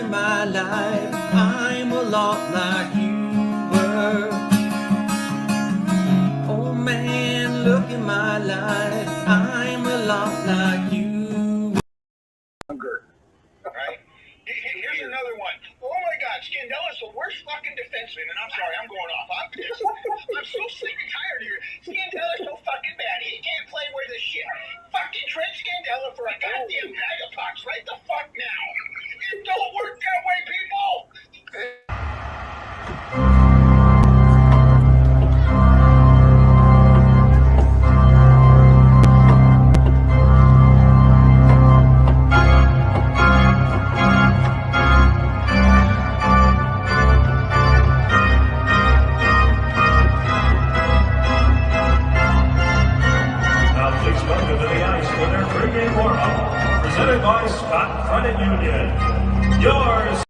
in my life, I'm a lot like you were. Oh man, look in my life, I'm a lot like you were. Right? Here's another one. Oh my God, Scandella's the worst fucking defenseman, and I'm sorry, I'm going off. I'm pissed. I'm so sick and tired of you. Scandella's so fucking bad. He can't play worth a shit. Fucking trade Scandella for a goddamn bag of pucks right the fuck now. It don't work that way, people. Presented by Scott Credit Union. Yours.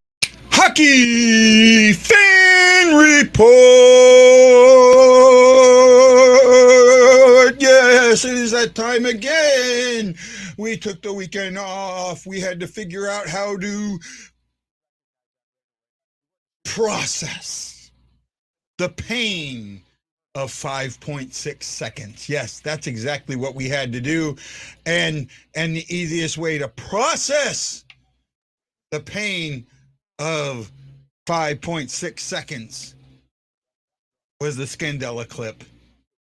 Hockey Fan Report. Yes, it is that time again. We took the weekend off. We had to figure out how to process the pain of 5.6 seconds. Yes, that's exactly what we had to do. And the easiest way to process the pain of 5.6 seconds was the Scandella clip.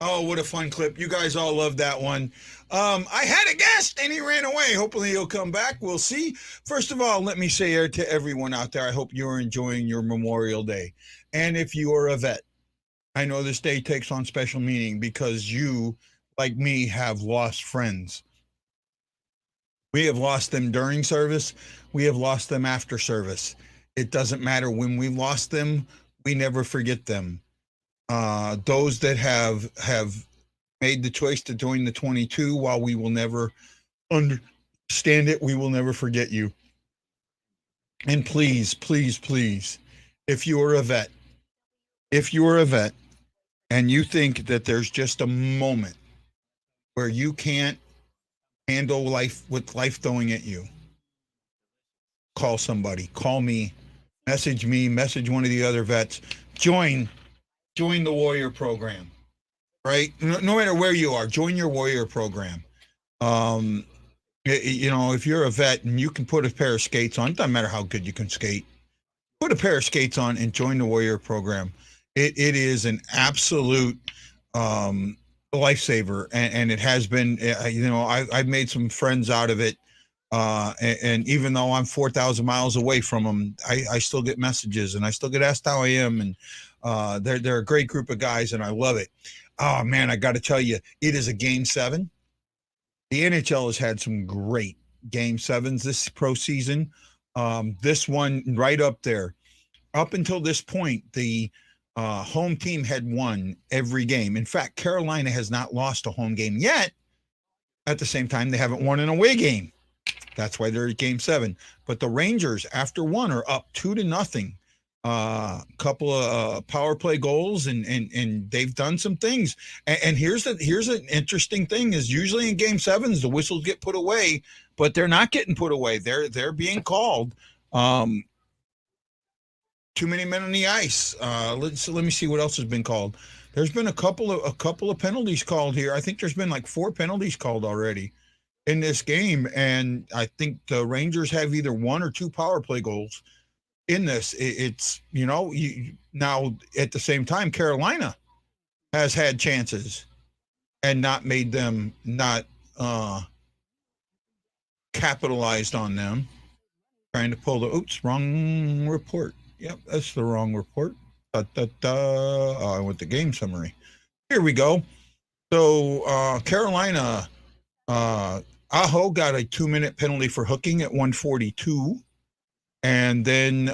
Oh, what a fun clip. You guys all loved that one. I had a guest and he ran away. Hopefully he'll come back. We'll see. First of all, let me say to everyone out there, I hope you're enjoying your Memorial Day. And if you are a vet, I know this day takes on special meaning because you, like me, have lost friends. We have lost them during service. We have lost them after service. It doesn't matter when we lost them. We never forget them. Those that have made the choice to join the 22, while we will never understand it, we will never forget you. And please, please, please, if you are a vet, and you think that there's just a moment where you can't handle life with life throwing at you, call somebody, call me, message one of the other vets, join the Warrior program, right? No matter where you are, join your Warrior program. If you're a vet and you can put a pair of skates on, it doesn't matter how good you can skate, put a pair of skates on and join the Warrior program. It is an absolute lifesaver, and it has been. I've made some friends out of it, and even though I'm 4,000 miles away from them, I still get messages and I still get asked how I am, and they're a great group of guys, and I love it. Oh man, I got to tell you, it is a Game 7. The NHL has had some great Game 7s this pro season. This one right up there. Up until this point, the home team had won every game. In fact, Carolina has not lost a home game yet. At the same time, they haven't won an away game. That's why they're at Game 7. But the Rangers, after one, are up 2-0. Couple of power play goals, and they've done some things. And here's an interesting thing: is usually in Game 7s the whistles get put away, but they're not getting put away. They're being called. Too many men on the ice. Let me see what else has been called. There's been a couple of penalties called here. I think there's been like 4 penalties called already in this game, and I think the Rangers have either 1 or 2 power play goals in this. It's now at the same time, Carolina has had chances and not made them, not capitalized on them. Trying to pull the wrong report. Yep, that's the wrong report. I went to game summary. Here we go. So Carolina, Aho got a 2-minute penalty for hooking at 1:42. And then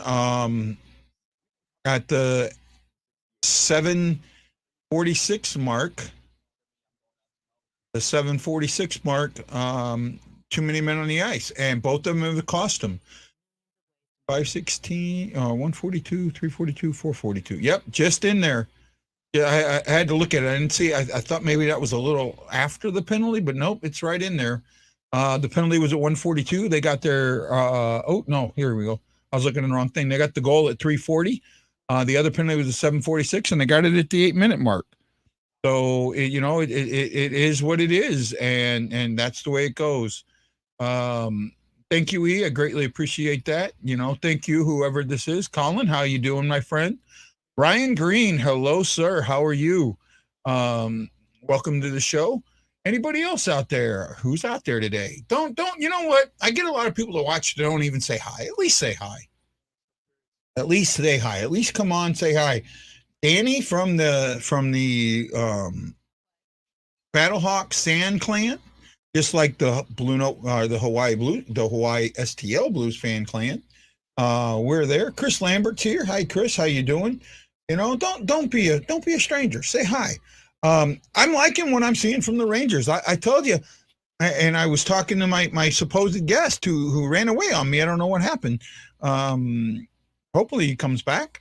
at the 7:46 mark, too many men on the ice. And both of them have cost him. 5:16, 1:42, 3:42, 4:42. Yep, just in there. Yeah, I had to look at it. I didn't see. I thought maybe that was a little after the penalty, but nope, it's right in there. The penalty was at 1:42. They got their. Here we go. I was looking at the wrong thing. They got the goal at 3:40. The other penalty was at 7:46, and they got it at the 8-minute mark. So it is what it is, and that's the way it goes. Thank you, E. I greatly appreciate that. Thank you, whoever this is. Colin, how you doing, my friend? Ryan Green, hello, sir. How are you? Welcome to the show. Anybody else out there? Who's out there today? Don't. You know what? I get a lot of people to watch that don't even say hi. At least say hi. At least say hi. At least come on, say hi. Danny from the Battlehawk Sand Clan, just like the BlueNote, the Hawaii STL Blues fan clan. We're there. Chris Lambert's here. Hi, Chris. How you doing? Don't be a stranger. Say hi. I'm liking what I'm seeing from the Rangers. I told you, and I was talking to my supposed guest who ran away on me. I don't know what happened. Hopefully he comes back.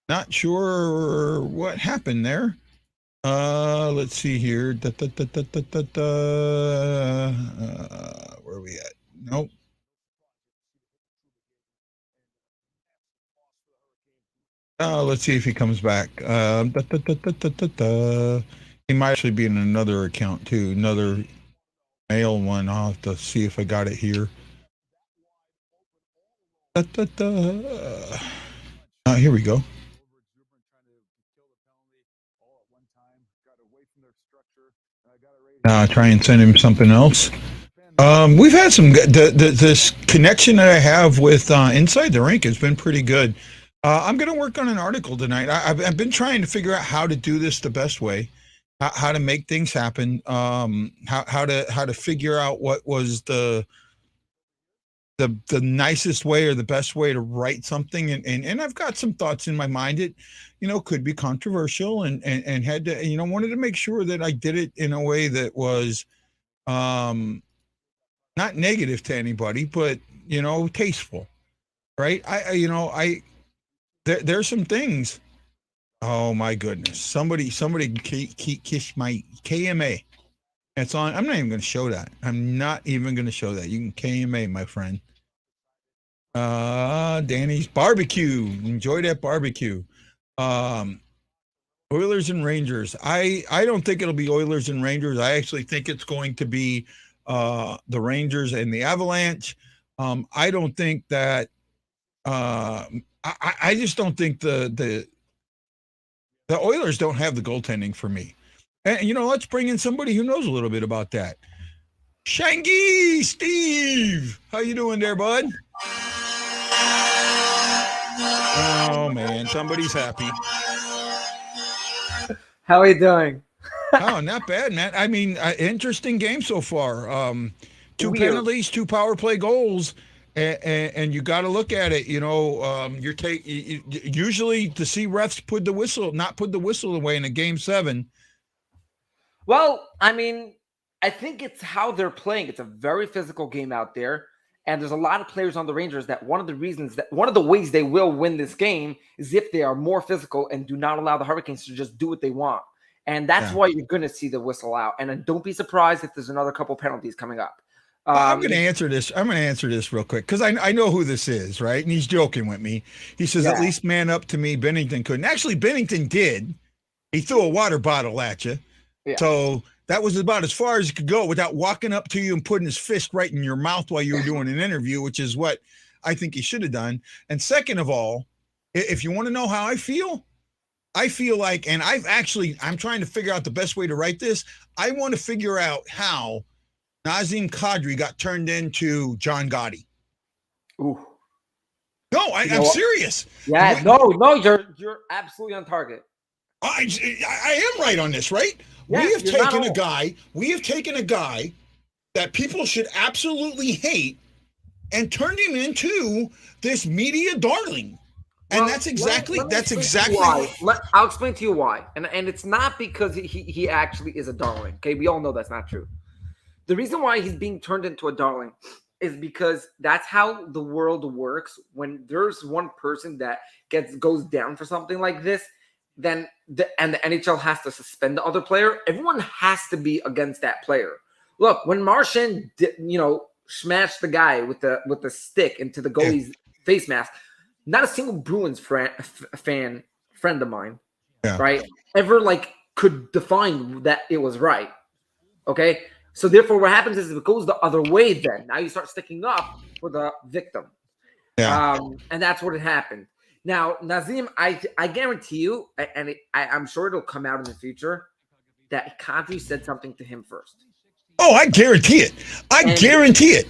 Not sure what happened there. Let's see here. Where are we at? Nope. Let's see if he comes back. He might actually be in another account too, another mail one. I'll have to see if I got it here. Here we go. Try and send him something else. We've had some this connection that I have with Inside the Rink has been pretty good. I'm going to work on an article tonight. I've been trying to figure out how to do this the best way, how to make things happen, how to figure out what was the nicest way or the best way to write something, and I've got some thoughts in my mind. It could be controversial, and had to wanted to make sure that I did it in a way that was not negative to anybody, but tasteful, right? There's some things. Oh my goodness! Somebody kiss my KMA. It's on. I'm not even going to show that. I'm not even going to show that. You can KMA, my friend. Danny's barbecue. Enjoy that barbecue. Oilers and Rangers. I don't think it'll be Oilers and Rangers. I actually think it's going to be the Rangers and the Avalanche. I don't think that. I just don't think the Oilers don't have the goaltending for me. And let's bring in somebody who knows a little bit about that. Shangy Steve, how you doing there, bud? Oh man, somebody's happy. How are you doing? Oh, not bad, man. I mean, interesting game so far. 2 penalties, 2 power play goals, and you got to look at it. Usually to see refs not put the whistle away in a game 7. Well, I mean, I think it's how they're playing. It's a very physical game out there. And there's a lot of players on the Rangers that one of the ways they will win this game is if they are more physical and do not allow the Hurricanes to just do what they want. And that's why you're going to see the whistle out. And then don't be surprised if there's another couple penalties coming up. I'm going to answer this. I'm going to answer this real quick because I know who this is, right? And he's joking with me. He says, at least man up to me. Bennington couldn't. Actually, Bennington did. He threw a water bottle at you. Yeah. So that was about as far as he could go without walking up to you and putting his fist right in your mouth while you were doing an interview, which is what I think he should have done. And second of all, if you want to know how I feel like, and I'm trying to figure out the best way to write this. I want to figure out how Nazem Kadri got turned into John Gotti. Ooh. No, I'm serious. Yeah, no, you're absolutely on target. I am right on this, right? Yes, we have taken a guy that people should absolutely hate and turned him into this media darling. And well, that's exactly why. I'll explain to you why. And it's not because he actually is a darling. Okay, we all know that's not true. The reason why he's being turned into a darling is because that's how the world works. When there's one person that goes down for something like this, then the NHL has to suspend the other player. Everyone has to be against that player. Look, when Marchand, smashed the guy with the stick into the goalie's face mask. Not a single Bruins friend of mine, right, ever like could define that it was right. Okay, so therefore, what happens is it goes the other way. Then now you start sticking up for the victim, and that's what had happened. Now, Nazim, I guarantee you, and I'm sure it'll come out in the future, that Kadri said something to him first. Oh, I guarantee it. I guarantee it.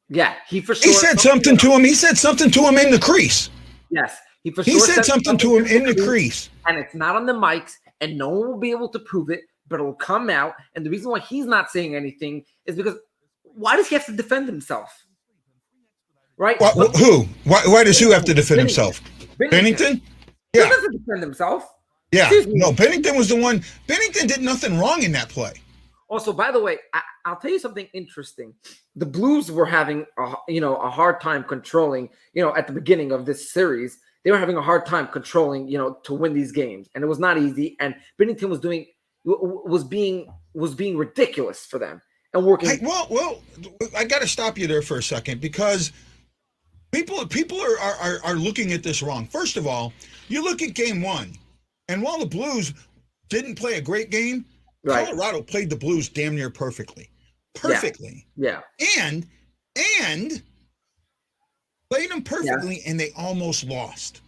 Yeah. He for sure. He said something to him. He said something to him in the crease. Yes, he said something to him in the crease. And it's not on the mics, and no one will be able to prove it, but it'll come out. And the reason why he's not saying anything is because why does he have to defend himself? Right? Who? Why does who have to defend himself? Bennington? Yeah. He doesn't defend himself. Yeah. No, Bennington was the one. Bennington did nothing wrong in that play. Also, by the way, I'll tell you something interesting. The Blues were having a hard time controlling, at the beginning of this series, they were having a hard time controlling, to win these games. And it was not easy. And Bennington was being ridiculous for them and working. I got to stop you there for a second because people are looking at this wrong. First of all, you look at game one, and while the Blues didn't play a great game, Colorado played the Blues damn near perfectly. Yeah. And played them perfectly, and they almost lost.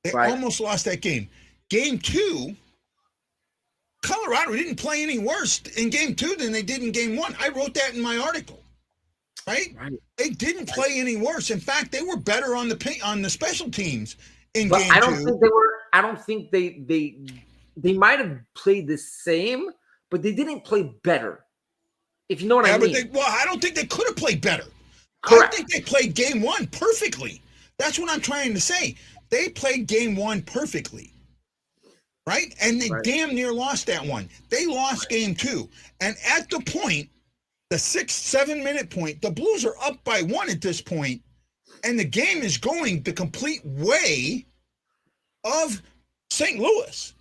They almost lost that game. Game two, Colorado didn't play any worse in game two than they did in game one. I wrote that in my article. Right? They didn't play any worse. In fact, they were better on the special teams in game two. I don't think they might have played the same, but they didn't play better. If you know what I mean. I don't think they could have played better. Correct. I think they played game one perfectly. That's what I'm trying to say. They played game one perfectly. Right? And they damn near lost that one. They lost game two. And at the point, the 6-7 minute point, the Blues are up by 1 at this point, and the game is going the complete way of St. Louis.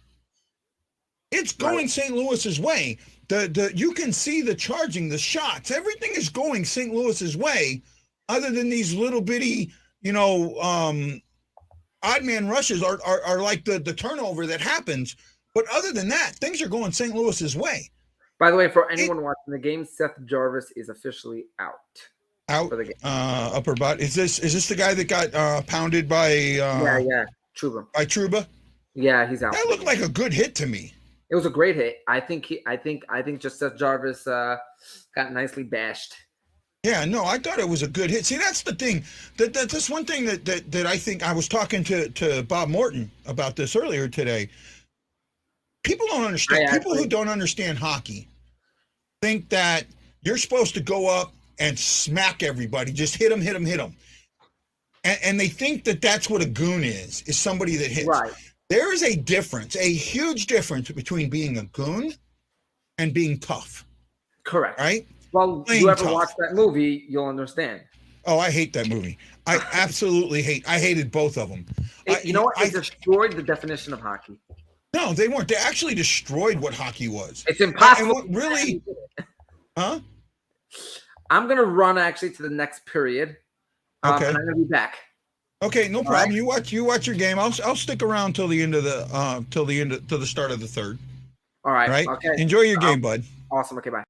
It's going St. Louis's way. You can see the charging, the shots, everything is going St. Louis's way, other than these little bitty, odd man rushes are like the turnover that happens. But other than that, things are going St. Louis's way. By the way, for anyone watching the game, Seth Jarvis is officially out. Out for the game. Upper body. Is this the guy that got pounded by? Trouba. By Trouba. Yeah, he's out. That looked like a good hit to me. It was a great hit. I think just Seth Jarvis got nicely bashed. Yeah, no, I thought it was a good hit. See, that's the thing. That's one thing that I think I was talking to Bob Morton about this earlier today. People don't understand. People who don't understand hockey think that you're supposed to go up and smack everybody, just hit them. And they think that that's what a goon is somebody that hits. Right. There is a difference, a huge difference between being a goon and being tough. Correct. Right? Well, if you ever watch that movie, you'll understand. Oh, I hate that movie. I absolutely hated both of them. You know what? It destroyed the definition of hockey. No, they weren't. They actually destroyed what hockey was. It's impossible. And really? Huh? I'm going to run actually to the next period. Okay. And I'm going to be back. Okay, no problem. Right. You watch your game. I'll stick around till the end of till the start of the third. All right. Right. Okay. Enjoy your game, bud. Awesome. Okay. Bye.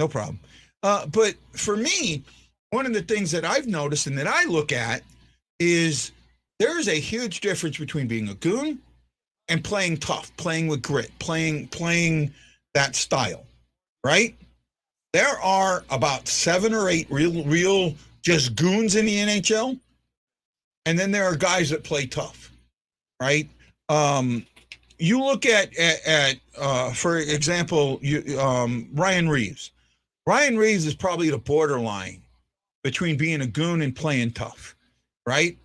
No problem. But for me, one of the things that I've noticed and that I look at is there is a huge difference between being a goon and playing tough, playing with grit, playing that style, right? There are about 7 or 8 real just goons in the NHL, and then there are guys that play tough, right? You look at for example, Ryan Reeves. Ryan Reeves is probably the borderline between being a goon and playing tough, right?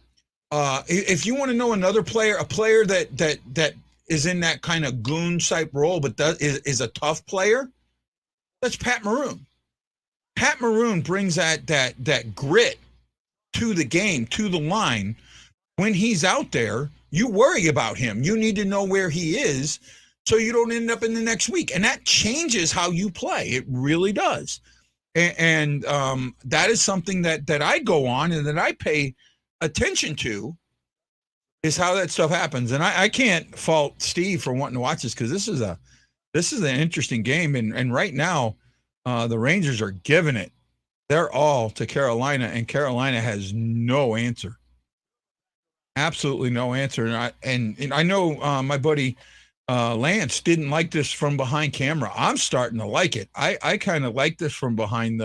If you want to know another player, a player that is in that kind of goon type role, but is a tough player, that's Pat Maroon. Pat Maroon brings that grit to the game, to the line. When he's out there, you worry about him. You need to know where he is so you don't end up in the next week. And that changes how you play. It really does. And that is something that I go on and that I pay attention to, is how that stuff happens. And I can't fault Steve for wanting to watch this, because this is an interesting game. And right now, the Rangers are giving it their all to Carolina, and Carolina has no answer. Absolutely no answer. And I know my buddy Lance didn't like this from behind camera. I'm starting to like it. I kind of like this from behind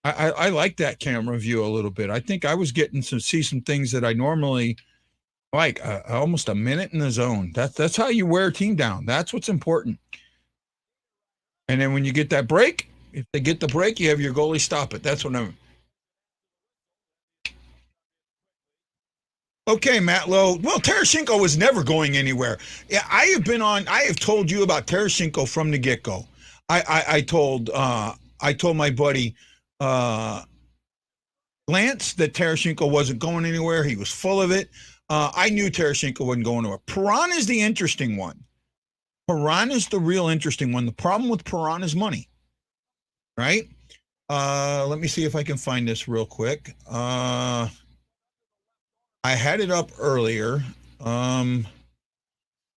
I like that camera view a little bit. I think I was getting to see some things that I normally like, almost a minute in the zone. That's how you wear a team down. That's what's important. And then when you get that break, if they get the break, you have your goalie stop it. That's what I'm. Okay, Matt Lowe. Well, Tarasenko was never going anywhere. Yeah, I have told you about Tarasenko from the get-go. I told my buddy Lance that Tarasenko wasn't going anywhere. He was full of it. I knew Tarasenko wasn't going anywhere. Perron is the interesting one. Perron is the real interesting one. The problem with Perron is money, right? Let me see if I can find this real quick. I had it up earlier. Don't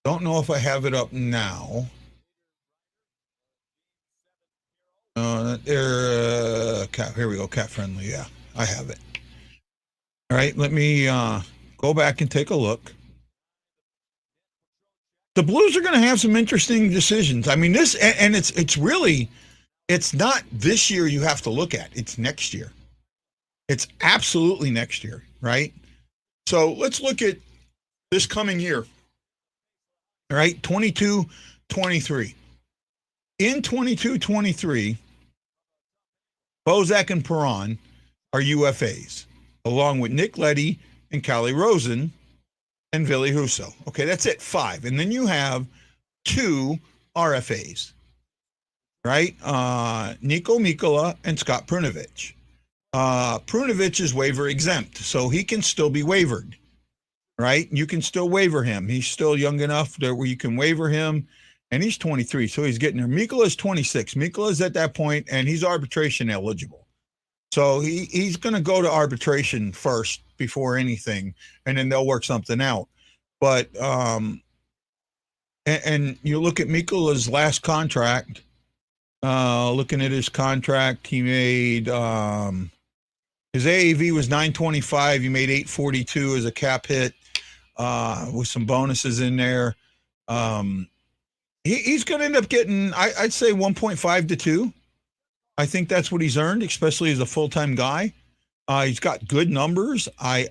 know if I have it up now. Here we go. Cat friendly. Yeah, I have it. All right. Let me go back and take a look. The Blues are going to have some interesting decisions. I mean, it's not this year you have to look at. It's next year. It's absolutely next year, right? So let's look at this coming year. All right, 22-23. In 22-23, Bozak and Perron are UFAs, along with Nick Leddy and Calle Rosen and Ville Husso. Okay, that's it, 5. And then you have 2 RFAs, right? Niko Mikkola and Scott Prunovich. Prunovich is waiver exempt, so he can still be wavered, right? You can still waiver him. He's still young enough where you can waiver him, and he's 23, so he's getting there. Mikkola is 26. Mikkola is at that point, and he's arbitration eligible. So he's going to go to arbitration first before anything, and then they'll work something out. But and you look at Mikkola's last contract. Looking at his contract, he made his AAV was $925. He made $842 as a cap hit with some bonuses in there. He's going to end up getting, I'd say 1.5 to 2. I think that's what he's earned, especially as a full-time guy. He's got good numbers. I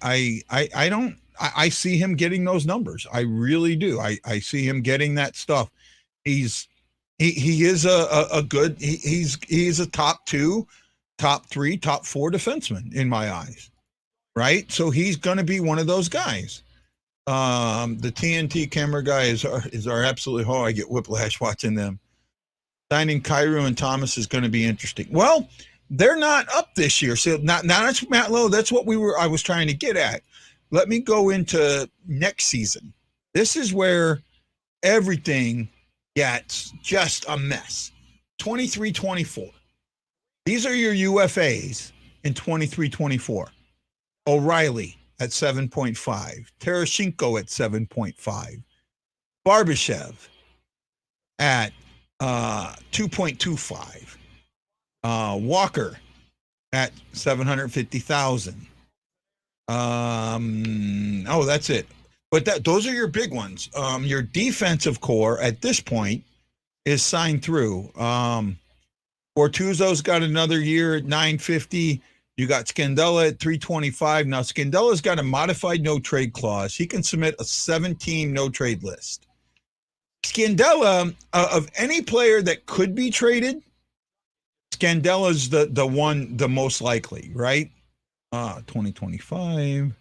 see him getting those numbers. I really do. I see him getting that stuff. He is a good. He's a top 2, top 3, top 4 defenseman in my eyes, right? So he's going to be one of those guys. The TNT camera guy is our absolutely. Oh, I get whiplash watching them. Signing Kyrou and Thomas is going to be interesting. Well, they're not up this year, so now that's Matt Lowe. That's what I was trying to get at. Let me go into next season. This is where everything gets just a mess. 23-24. These are your UFAs in 23-24. O'Reilly at 7.5. Tarasenko at 7.5. Barbashev at 2.25. Walker at 750,000. That's it. But those are your big ones. Your defensive core at this point is signed through. Bortuzzo's got another year at 950. You got Scandella at 325. Now Scandella's got a modified no trade clause. He can submit a 17 no trade list. Scandella, of any player that could be traded, Scandella's the most likely, right? 2025.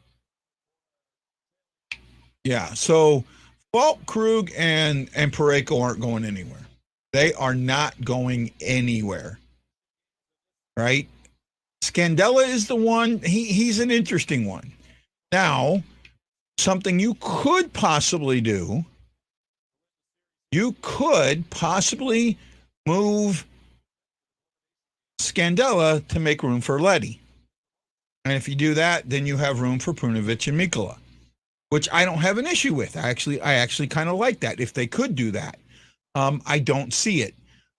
Yeah, so Falk, Krug, and Parayko aren't going anywhere. They are not going anywhere, right? Scandella is the one. He's an interesting one. Now, something you could possibly do, you could possibly move Scandella to make room for Leddy. And if you do that, then you have room for Prunovic and Mikkola, which I don't have an issue with. I actually kind of like that if they could do that. I don't see it.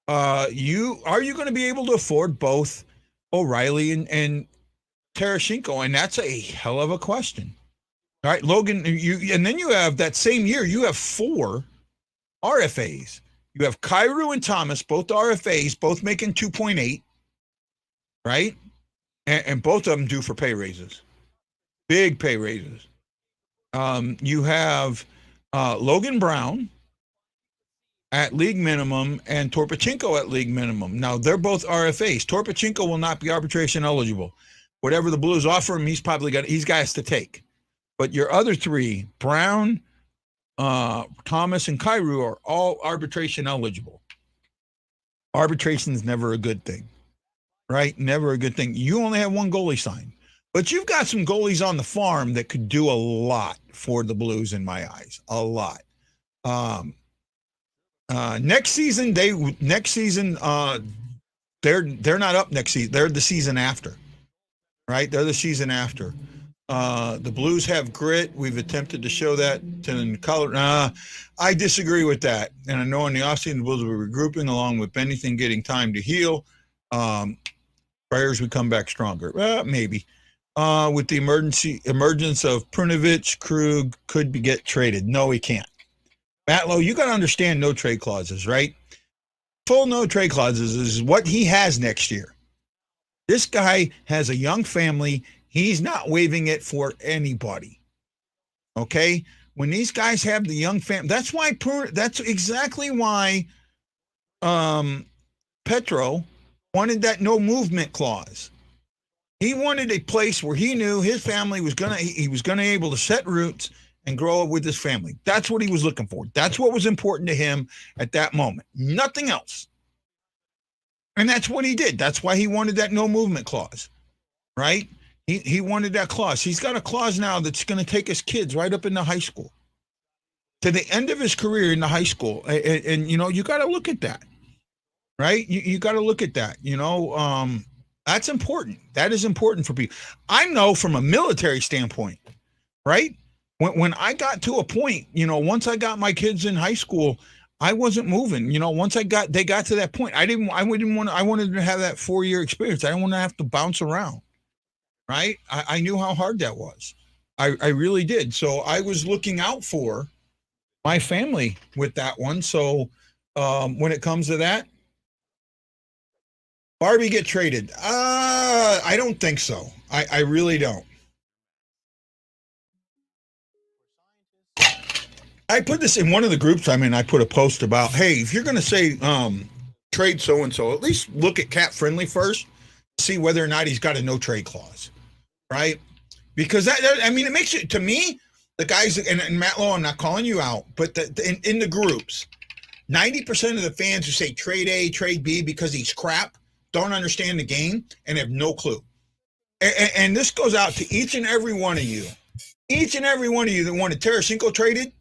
Are you going to be able to afford both O'Reilly and Tarasenko? And that's a hell of a question. All right, Logan, and then you have that same year, you have 4 RFAs. You have Kyrou and Thomas, both RFAs, both making 2.8, right? And both of them due for pay raises, big pay raises. You have Logan Brown at league minimum and Torpachenko at league minimum. Now, they're both RFAs. Torpachenko will not be arbitration eligible. Whatever the Blues offer him, he's got to take. But your other 3, Brown, Thomas, and Kyrou, are all arbitration eligible. Arbitration is never a good thing, right? Never a good thing. You only have 1 goalie signed. But you've got some goalies on the farm that could do a lot for the Blues in my eyes. A lot. Next season, they're not up next season. They're the season after, right? They're the season after. The Blues have grit. We've attempted to show that to color. I disagree with that. And I know in the offseason, the Blues will be regrouping along with Bennington getting time to heal. Prayers we come back stronger. Maybe. With the emergence of Prunovic, Krug could get traded. No, he can't. Matlow, you got to understand no trade clauses, right? Full no trade clauses is what he has next year. This guy has a young family. He's not waiving it for anybody. Okay? When these guys have the young family, that's exactly why Petro wanted that no movement clause. He wanted a place where he knew his family was gonna be able to set roots and grow up with his family. That's what he was looking for. That's what was important to him at that moment. Nothing else. And that's what he did. That's why he wanted that no movement clause, right? He wanted that clause. He's got a clause now that's going to take his kids right up into high school, to the end of his career in the high school. And you know, you got to look at that, right? You got to look at that, you know. That's important. That is important for people. I know from a military standpoint, right? When I got to a point, you know, once I got my kids in high school, I wasn't moving. You know, once they got to that point, I wanted to have that 4-year experience. I didn't want to have to bounce around, right? I knew how hard that was. I really did. So I was looking out for my family with that one. So when it comes to that, Barbie get traded. I don't think so. I really don't. I put this in one of the groups I'm in. I put a post about, hey, if you're going to say trade so-and-so, at least look at Cap Friendly first, see whether or not he's got a no-trade clause, right? Because, it makes it, to me, the guys, and Matt Lowe, I'm not calling you out, but in the groups, 90% of the fans who say trade A, trade B because he's crap, don't understand the game and have no clue. And this goes out to each and every one of you. Each and every one of you that wanted Tarasenko traded.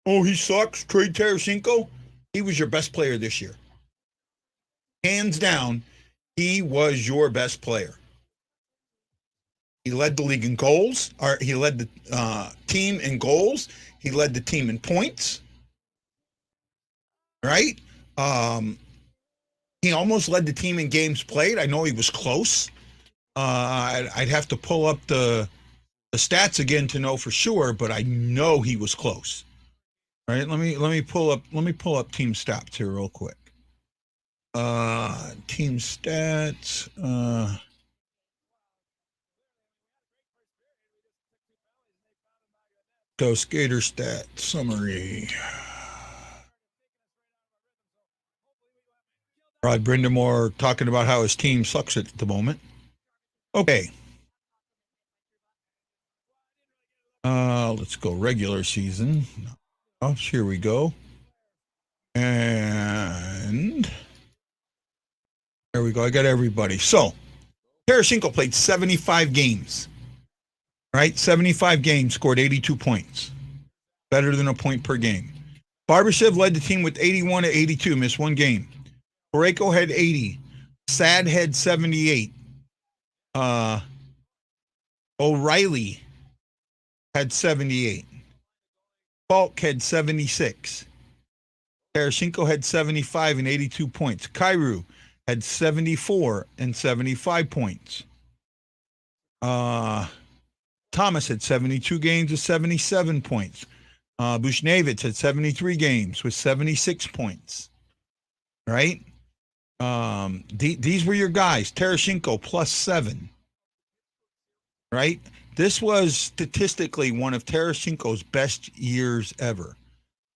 Oh, he sucks. Trade Tarasenko. He was your best player this year. Hands down, he was your best player. He led the league in goals. Or he led the team in goals. He led the team in points. Right? He almost led the team in games played. I know he was close. I'd have to pull up the stats again to know for sure, but I know he was close. All right, let me pull up team stats here real quick. Team stats. Go skater stat summary. Rod Brindamore talking about how his team sucks at the moment. Okay. Let's go regular season. Oh, here we go. And there we go. I got everybody. So, Tarasenko played 75 games. Right? 75 games, scored 82 points. Better than a point per game. Barbashev led the team with 81 to 82, missed one game. Boreko had 80. Sad had 78. O'Reilly had 78. Falk had 76. Tarasenko had 75 and 82 points. Kyrou had 74 and 75 points. Thomas had 72 games with 77 points. Buchnevich had 73 games with 76 points. Right? These were your guys. Tarasenko +7. Right? This was statistically one of Tarasenko's best years ever.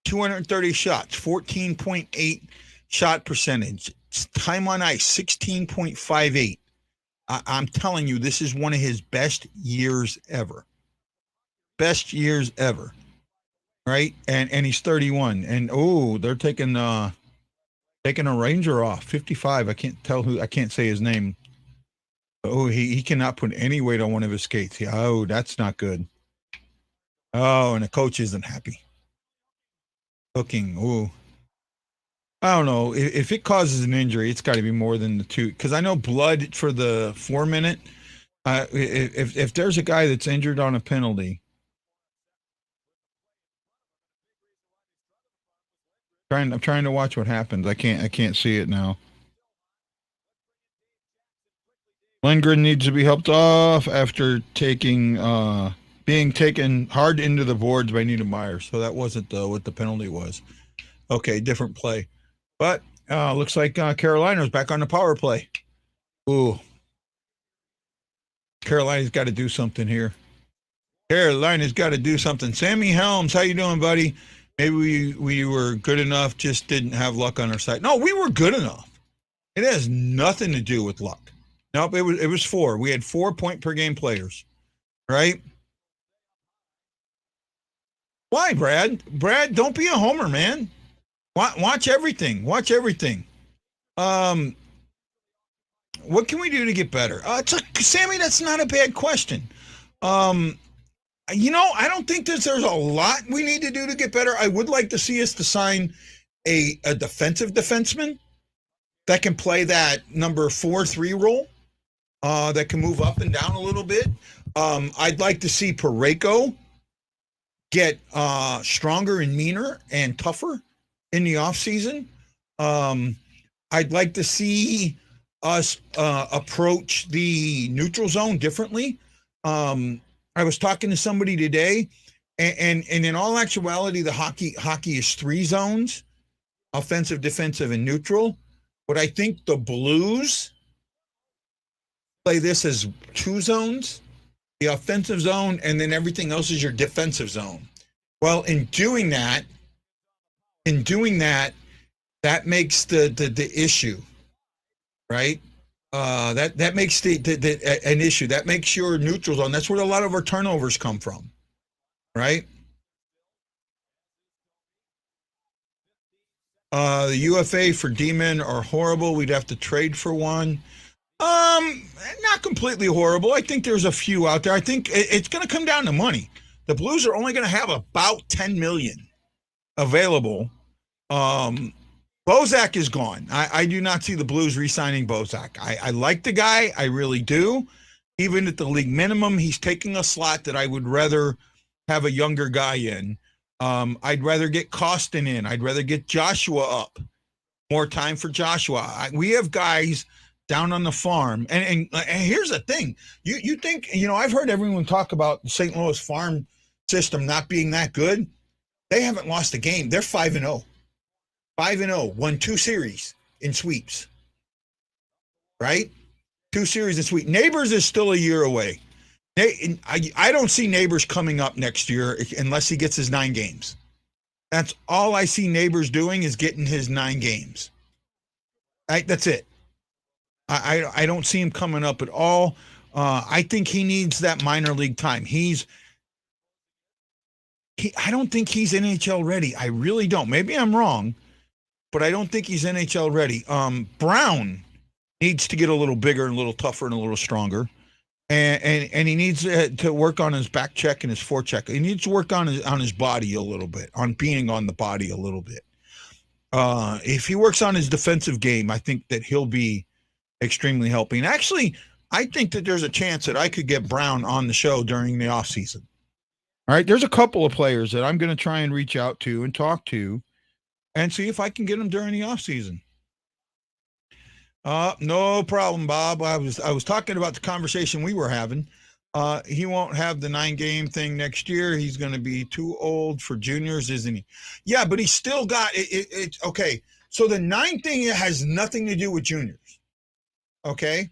230 shots, 14.8 shot percentage. Time on ice, 16.58. I'm telling you, this is one of his best years ever. Best years ever. Right? And he's 31. And they're taking a Ranger off, 55. I can't say his name. He cannot put any weight on one of his skates. That's not good. And the coach isn't happy. Hooking. I don't know. If it causes an injury, it's got to be more than the 2. Because I know blood for the 4 minute. If there's a guy that's injured on a penalty, I'm trying to watch what happens. I can't see it now. Lindgren needs to be helped off after being taken hard into the boards by Niedermayer. So that wasn't what the penalty was. Okay, different play. But looks like Carolina's back on the power play. Carolina's got to do something here. Carolina's got to do something. Sammy Helms, how you doing, buddy? Maybe we were good enough, just didn't have luck on our side. No, we were good enough. It has nothing to do with luck. Nope, it was 4. We had 4 point per game players, right? Why, Brad? Brad, don't be a homer, man. Watch everything. Watch everything. What can we do to get better? Sammy, that's not a bad question. I don't think there's a lot we need to do to get better. I would like to see us to sign a defensive defenseman that can play that number 4-3 role. That can move up and down a little bit. I'd like to see Parayko get stronger and meaner and tougher in the offseason. I'd like to see us approach the neutral zone differently. I was talking to somebody today, and in all actuality, the hockey is 3 zones: offensive, defensive, and neutral. But I think the Blues play this as 2 zones: the offensive zone, and then everything else is your defensive zone. Well, in doing that, that makes the issue, right? That makes an issue. That makes your neutral zone. That's where a lot of our turnovers come from, right? The UFA for D-men are horrible. We'd have to trade for one. Not completely horrible. I think there's a few out there. I think it's going to come down to money. The Blues are only going to have about $10 million available. Bozak is gone. I do not see the Blues re-signing Bozak. I like the guy. I really do. Even at the league minimum, he's taking a slot that I would rather have a younger guy in. I'd rather get Costin in. I'd rather get Joshua up. More time for Joshua. We have guys down on the farm. And here's the thing. You think, I've heard everyone talk about the St. Louis farm system not being that good. They haven't lost a game. They're 5-0. 5-0, won 2 series in sweeps. Right? 2 series in sweep. Neighbors is still a year away. I don't see Neighbors coming up next year unless he gets his 9 games. That's all I see Neighbors doing is getting his 9 games. Right? That's it. I don't see him coming up at all. I think he needs that minor league time. I don't think he's NHL ready. I really don't. Maybe I'm wrong, but I don't think he's NHL ready. Brown needs to get a little bigger and a little tougher and a little stronger. And he needs to work on his back check and his forecheck. He needs to work on his body a little bit, on being on the body a little bit. If he works on his defensive game, I think that he'll be extremely helping. Actually, I think that there's a chance that I could get Brown on the show during the offseason. All right, there's a couple of players that I'm going to try and reach out to and talk to and see if I can get them during the offseason. No problem, Bob. I was talking about the conversation we were having. He won't have the 9-game thing next year. He's going to be too old for juniors, isn't he? Yeah, but he's still got it. Okay, so the 9 thing has nothing to do with juniors. Okay,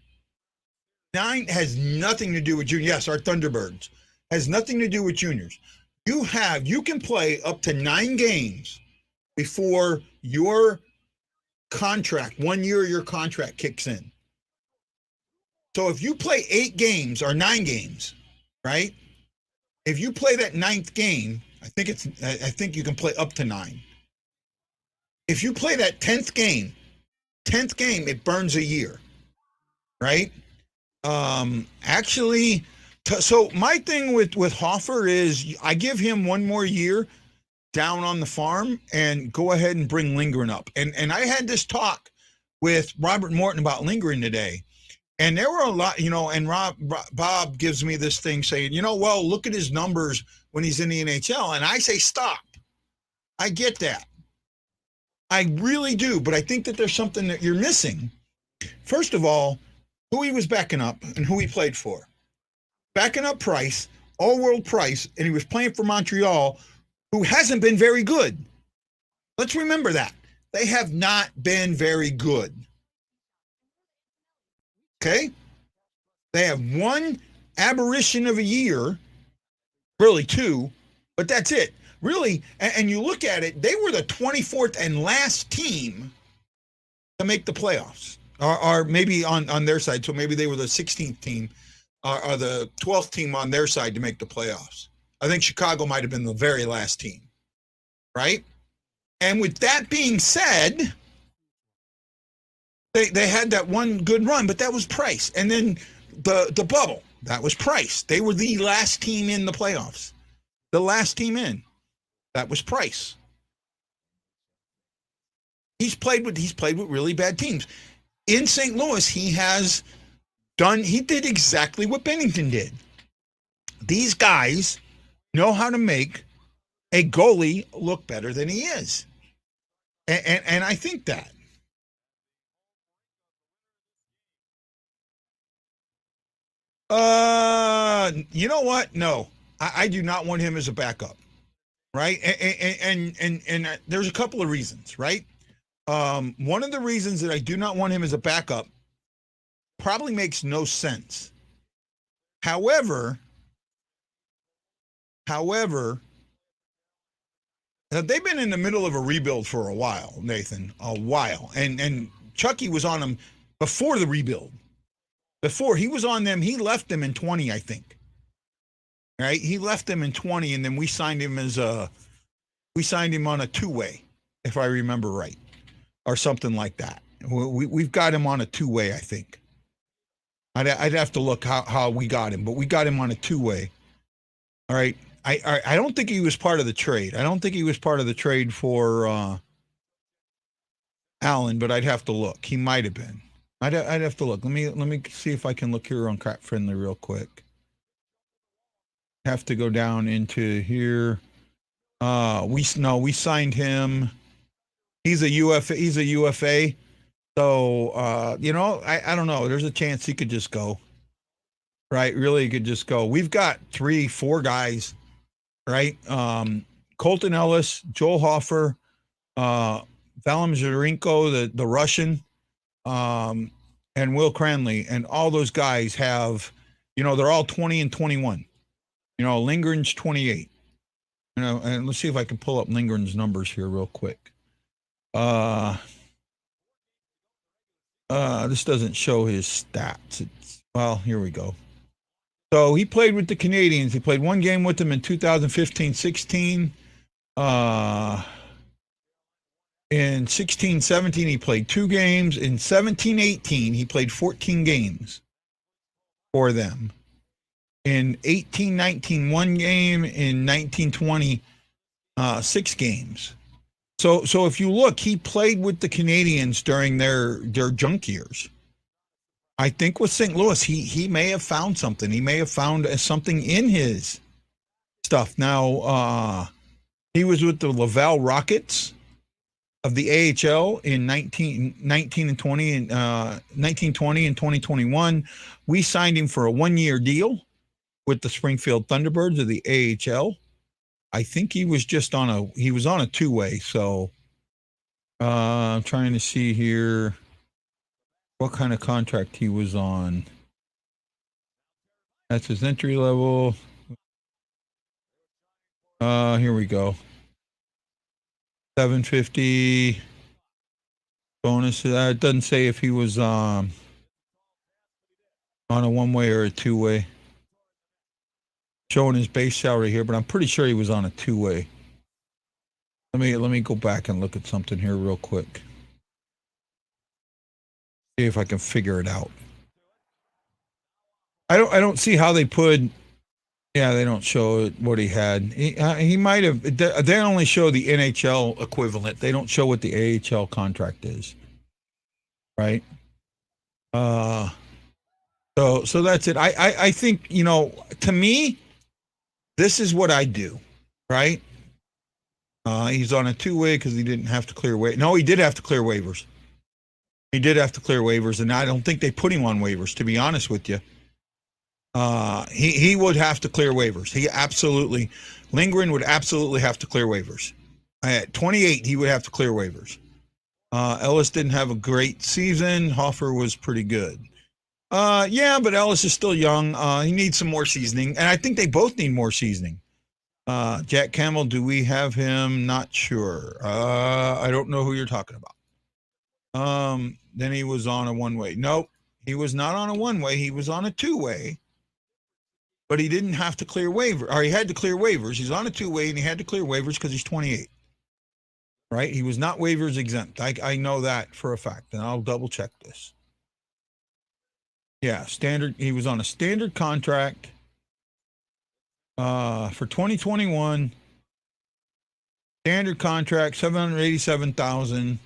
9 has nothing to do with juniors. Yes, our Thunderbirds has nothing to do with juniors. You can play up to 9 games before your contract, 1 year of your contract kicks in. So if you play 8 games or 9 games, right? If you play that 9th game, I think you can play up to 9. If you play that 10th game, it burns a year, right? Actually, so my thing with Hoffer is I give him 1 more year down on the farm and go ahead and bring Lindgren up. And I had this talk with Robert Morton about Lindgren today. And there were a lot, and Bob gives me this thing saying, well, look at his numbers when he's in the NHL. And I say, stop. I get that. I really do. But I think that there's something that you're missing. First of all, who he was backing up and who he played for. Backing up Price, all-world Price, and he was playing for Montreal, who hasn't been very good. Let's remember that. They have not been very good. Okay? They have 1 aberration of a year, really 2, but that's it. Really, and you look at it, they were the 24th and last team to make the playoffs. Or maybe on their side, so maybe they were the 16th team or the 12th team on their side to make the playoffs. I think Chicago might have been the very last team, right? And with that being said, they had that 1 good run, but that was Price. And then the bubble, that was Price. They were the last team in the playoffs. The last team in. That was Price. He's played with really bad teams. In St. Louis, he did exactly what Bennington did. These guys know how to make a goalie look better than he is. And I think that. You know what? No, I do not want him as a backup. Right. And there's a couple of reasons, right? One of the reasons that I do not want him as a backup probably makes no sense. However, they've been in the middle of a rebuild for a while, Nathan, a while. And Chucky was on them before the rebuild. Before he was on them, he left them in 20, I think. Right? He left them in 20, and then we signed him on a 2-way, if I remember right, or something like that. We've got him on a 2-way, I think. I'd have to look how we got him, but we got him on a 2-way. All right. I don't think he was part of the trade. I don't think he was part of the trade for Allen, but I'd have to look. He might have been. I'd have to look. Let me see if I can look here on Crap Friendly real quick. Have to go down into here. We signed him. He's a UFA. So I don't know. There's a chance he could just go. Right? Really, he could just go. We've got 3-4 guys, right? Colton Ellis, Joel Hofer, Valim Zherenko, the Russian, and Will Cranley, and all those guys have, they're all 20 and 21. Lindgren's 28. And let's see if I can pull up Lindgren's numbers here real quick. This doesn't show his stats. Here we go. So he played with the Canadians. He played 1 game with them in 2015-16. In 16-17, he played 2 games. In 17-18, he played 14 games for them. In 18-19, 1 game. In 19-20, 6 games. So if you look, he played with the Canadians during their junk years. I think with St. Louis, he may have found something. He may have found something in his stuff. Now, he was with the Laval Rockets of the AHL in 1920 and 1920 and 2021. We signed him for a 1-year deal with the Springfield Thunderbirds of the AHL. I think he was on a 2-way. So I'm trying to see here what kind of contract he was on. That's his entry level. Here we go. $750 bonus. It doesn't say if he was on a 1-way or a 2-way. Showing his base salary here, but I'm pretty sure he was on a 2-way. Let me go back and look at something here real quick. See if I can figure it out. I don't see how they put. Yeah, they don't show what he had. He might have. They only show the NHL equivalent. They don't show what the AHL contract is. Right. So that's it. I think, to me, this is what I do. Right. He's on a 2-way because he didn't have to clear waivers. No, he did have to clear waivers. He did have to clear waivers, and I don't think they put him on waivers, to be honest with you. He would have to clear waivers. Lindgren would absolutely have to clear waivers. At 28, he would have to clear waivers. Ellis didn't have a great season. Hoffer was pretty good. Yeah, but Ellis is still young. He needs some more seasoning, and I think they both need more seasoning. Jack Campbell, do we have him? Not sure. I don't know who you're talking about. Then he was on a 1-way. Nope, he was not on a 1-way. He was on a 2-way. But he didn't have to clear waivers, or he had to clear waivers. He's on a 2-way, and he had to clear waivers because he's 28. Right? He was not waivers exempt. I know that for a fact, and I'll double check this. Yeah, standard. He was on a standard contract for 2021. Standard contract, $787,000.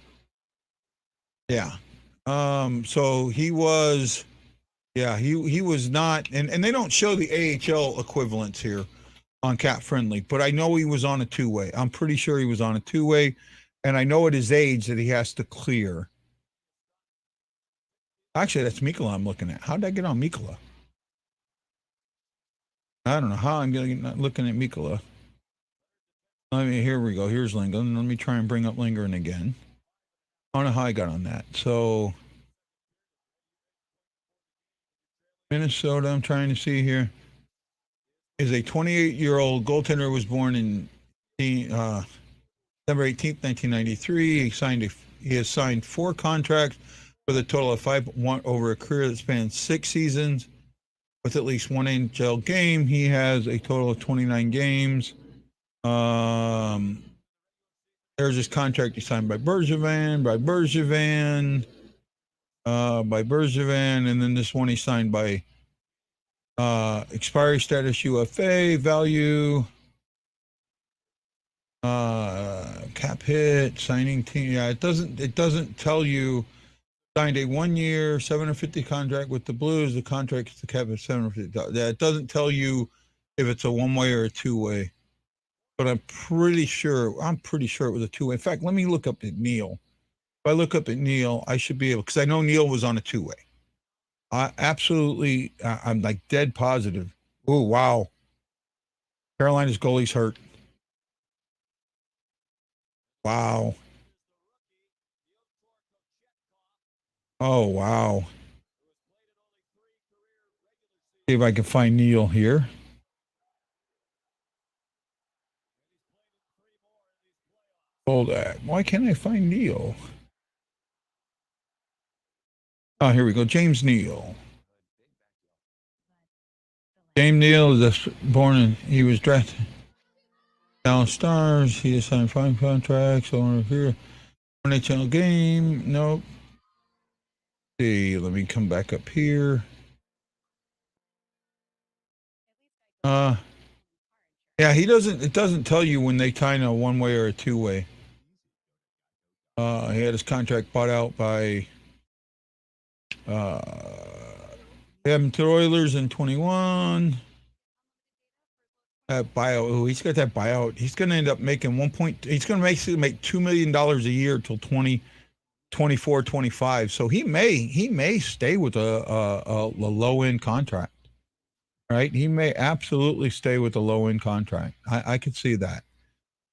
Yeah. So he was. Yeah, he was not, and they don't show the AHL equivalents here on Cap Friendly, but I know he was on a 2-way. I'm pretty sure he was on a 2-way, and I know at his age that he has to clear. Actually, that's Mikkola I'm looking at. How did I get on Mikkola? I don't know how I'm looking at Mikkola. Here we go. Here's Lindgren. Let me try and bring up Lindgren again. I don't know how I got on that. So Minnesota, I'm trying to see here, is a 28-year-old goaltender, was born in December 18th, 1993. He has signed 4 contracts with a total of 5 over a career that spans 6 seasons with at least 1 NHL game. He has a total of 29 games. There's his contract he signed by Bergevin, and then this one he signed by expiry status UFA, value, cap hit, signing team. Yeah, it doesn't tell you. Signed a 1-year $750 contract with the Blues. The contract is the cap at $750. It doesn't tell you if it's a 1-way or a 2-way. But I'm pretty sure it was a 2-way. In fact, let me look up at Neil. If I look up at Neil, I should be able, because I know Neil was on a 2-way. I'm like dead positive. Oh, wow. Carolina's goalie's hurt. Wow. Oh, wow. See if I can find Neil here. Hold on. Why can't I find Neil? Oh, here we go. James Neal. James Neal is he was drafted Dallas Stars. He has signed 5 contracts over here. NHL game. Nope. See, let me come back up here. Yeah, it doesn't tell you when they tie a 1-way or a 2-way. He had his contract bought out by Edmonton Oilers in 21. Buyout. Oh, he's got that buyout. He's going to end up making he's going to make $2 million a year till 2024, 25. So he may stay with a low end contract, right? He may absolutely stay with a low end contract. I could see that,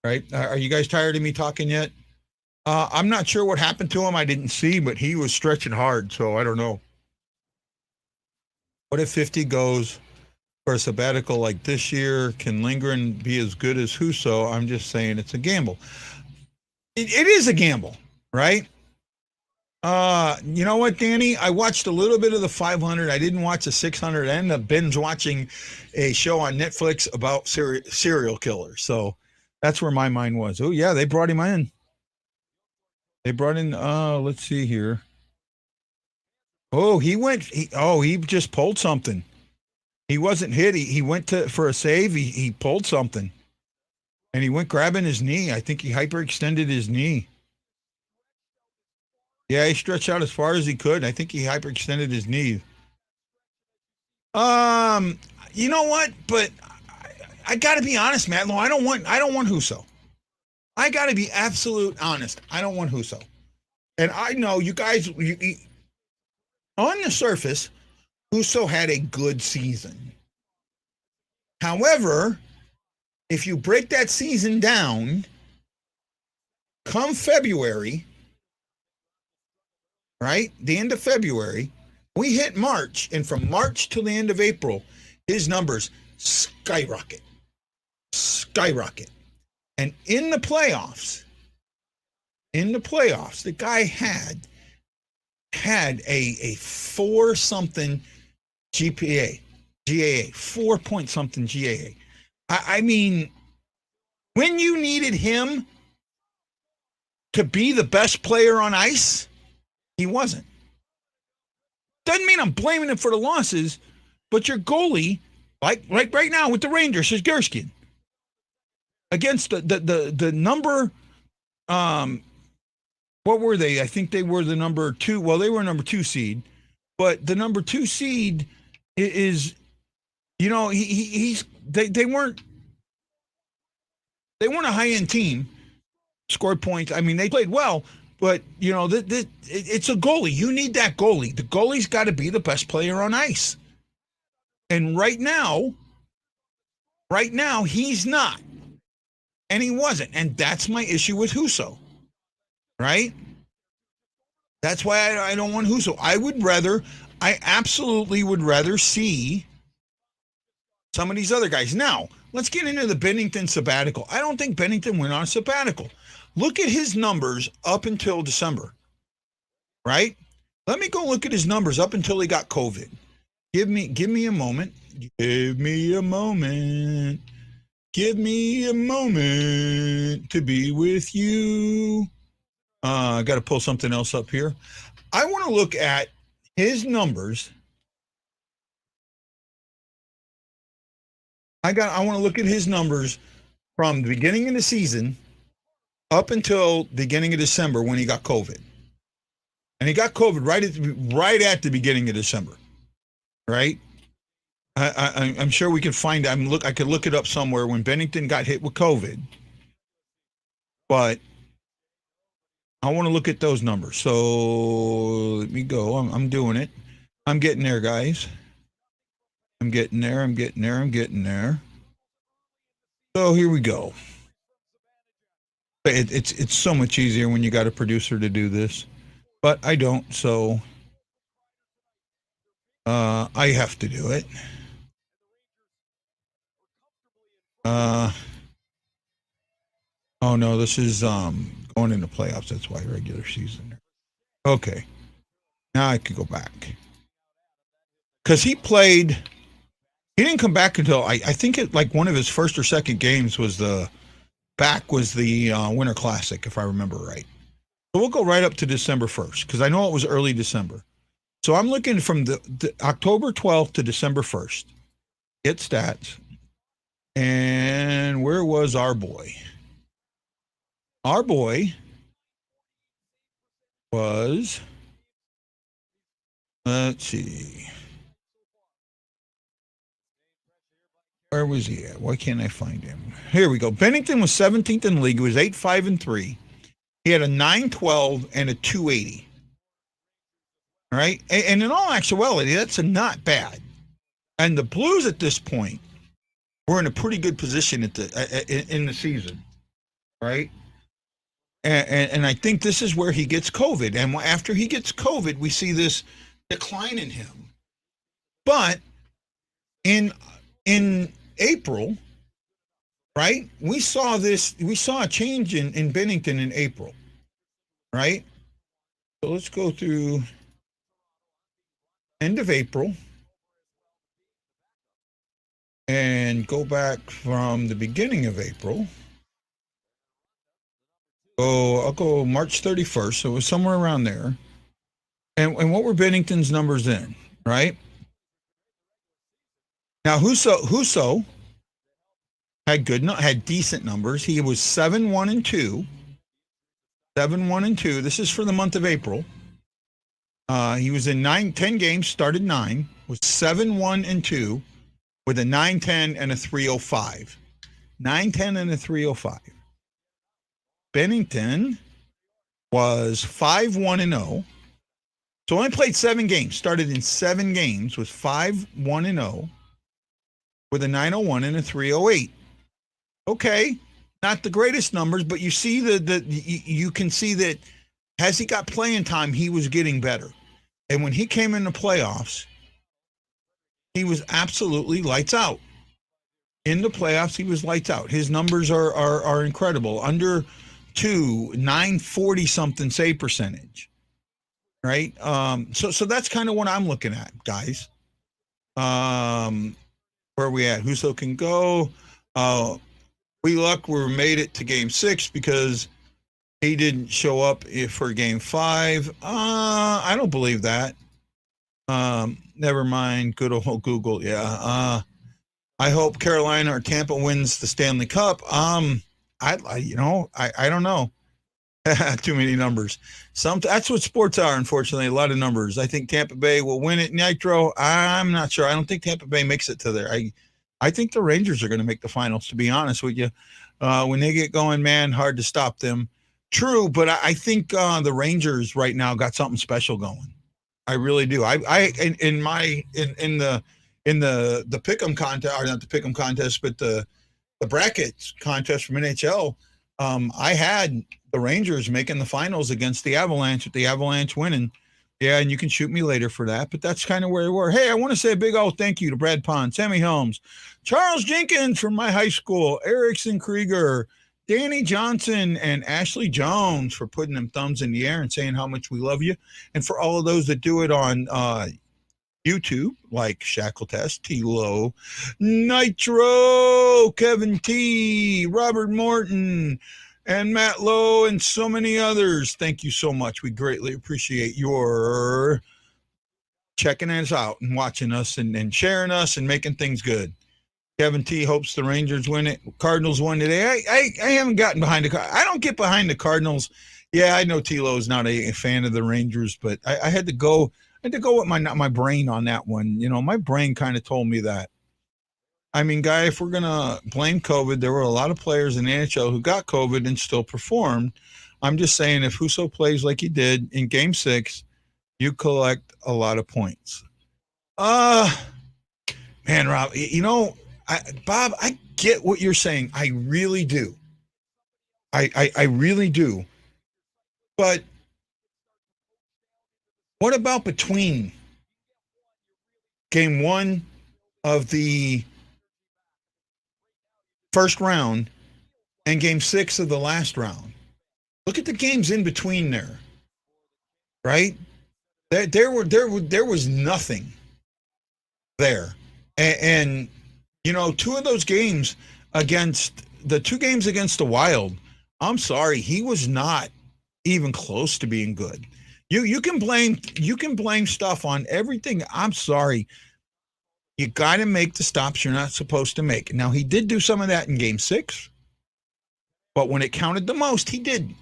right? Are you guys tired of me talking yet? I'm not sure what happened to him. I didn't see, but he was stretching hard. So I don't know. What if 50 goes for a sabbatical like this year? Can Lindgren be as good as Husso? I'm just saying it's a gamble. It is a gamble, right? You know what, Danny? I watched a little bit of the 500. I didn't watch the 600. I ended up binge watching a show on Netflix about serial killers. So that's where my mind was. Oh, yeah, they brought him in. They brought in, let's see here. Oh, he just pulled something. He wasn't hit. He went for a save. He pulled something. And he went grabbing his knee. I think he hyperextended his knee. Yeah, he stretched out as far as he could. I think he hyperextended his knee. You know what? But I got to be honest, Matt. I don't want Husso. I got to be absolute honest. I don't want Husso. And I know you guys, on the surface, Husso had a good season. However, if you break that season down, come February, right? The end of February, we hit March, and from March to the end of April, his numbers skyrocket. And in the playoffs, the guy had a 4-something GAA, 4-point-something GAA. I mean, when you needed him to be the best player on ice, he wasn't. Doesn't mean I'm blaming him for the losses, but your goalie, like right now with the Rangers, is Gerskin. Against the number, what were they? I think they were the number 2. Well, they were number 2 seed, but the number 2 seed is, you know, they weren't a high end team. Scored points. I mean, they played well, but you know, it's a goalie. You need that goalie. The goalie's got to be the best player on ice. And right now, he's not. And he wasn't. And that's my issue with Husso. Right? That's why I don't want Husso. I absolutely would rather see some of these other guys. Now, let's get into the Bennington sabbatical. I don't think Bennington went on a sabbatical. Look at his numbers up until December. Right? Let me go look at his numbers up until he got COVID. Give me a moment. Give me a moment. Give me a moment to be with you. I got to pull something else up here. I want to look at his numbers. I want to look at his numbers from the beginning of the season up until the beginning of December when he got COVID. And he got COVID right at the beginning of December. Right? I'm sure we can find it. I could look it up somewhere when Bennington got hit with COVID. But I want to look at those numbers. So let me go. I'm doing it. I'm getting there, guys. I'm getting there. So here we go. It's so much easier when you got a producer to do this. But I don't, so I have to do it. Oh no, this is going into playoffs. That's why regular season. Okay, now I can go back because he didn't come back until I think like one of his first or second games was the Winter Classic, if I remember right. So we'll go right up to December 1st because I know it was early December. So I'm looking from the October 12th to December 1st. Get stats. And where was our boy? Our boy was, let's see. Where was he at? Why can't I find him? Here we go. Bennington was 17th in the league. He was 8-5-3. He had a 912 and a 280. All right. And in all actuality, that's not bad. And the Blues at this point were in a pretty good position in the season. Right. And I think this is where he gets COVID. And after he gets COVID, we see this decline in him. But in April, right, we saw a change in Bennington in April, right? So let's go through end of April and go back from the beginning of April. I'll go March 31st, so it was somewhere around there. And what were Bennington's numbers then, right? Now, Husso had decent numbers. He was 7-1-2. 7-1-2. This is for the month of April. He was in 10 games, started 9, was 7-1-2 with a 910 and a 305. 910 and a 305. Bennington was 5-1-0. So only played 7 games, started in 7 games, was 5-1-0 with a 901 and a 308. Okay, not the greatest numbers, but you see you can see that as he got playing time, he was getting better. And when he came in the playoffs, he was absolutely lights out. In the playoffs, he was lights out. His numbers are incredible. Under 940 something save percentage. Right? So that's kind of what I'm looking at, guys. Where are we at? Husso can go. We made it to game 6 because he didn't show up for game 5. I don't believe that. Never mind. Good old Google. Yeah. I hope Carolina or Tampa wins the Stanley Cup. I don't know. Too many numbers. That's what sports are, unfortunately. A lot of numbers. I think Tampa Bay will win it. Nitro, I'm not sure. I don't think Tampa Bay makes it to there. I think the Rangers are going to make the finals, to be honest with you. When they get going, man, hard to stop them. True, but I think the Rangers right now got something special going. I really do. In the pick'em contest, or not the pick'em contest, but the brackets contest from NHL, I had the Rangers making the finals against the Avalanche, with the Avalanche winning. Yeah, and you can shoot me later for that, but that's kind of where we were. Hey, I want to say a big old thank you to Brad Pond, Sammy Helms, Charles Jenkins from my high school, Erickson Krieger, Danny Johnson, and Ashley Jones for putting them thumbs in the air and saying how much we love you. And for all of those that do it on YouTube, like Shackletest, T-Lo, Nitro, Kevin T, Robert Morton, and Matt Lowe, and so many others. Thank you so much. We greatly appreciate your checking us out and watching us and sharing us and making things good. Kevin T hopes the Rangers win it. Cardinals won today. I haven't gotten behind the Cardinals. I don't get behind the Cardinals. Yeah, I know T-Lo is not a fan of the Rangers, but I had to go with my brain on that one. You know, my brain kind of told me that. I mean, Guy, if we're going to blame COVID, there were a lot of players in the NHL who got COVID and still performed. I'm just saying, if Husso plays like he did in Game 6, you collect a lot of points. Man, Rob, Bob, I get what you're saying. I really do. I really do. But what about between Game 1 of the first round and Game 6 of the last round? Look at the games in between there, right? There was nothing there, and you know, 2 of those games against the Wild, I'm sorry, he was not even close to being good. You can blame stuff on everything. I'm sorry. You got to make the stops you're not supposed to make. Now, he did do some of that in Game 6, but when it counted the most, he did.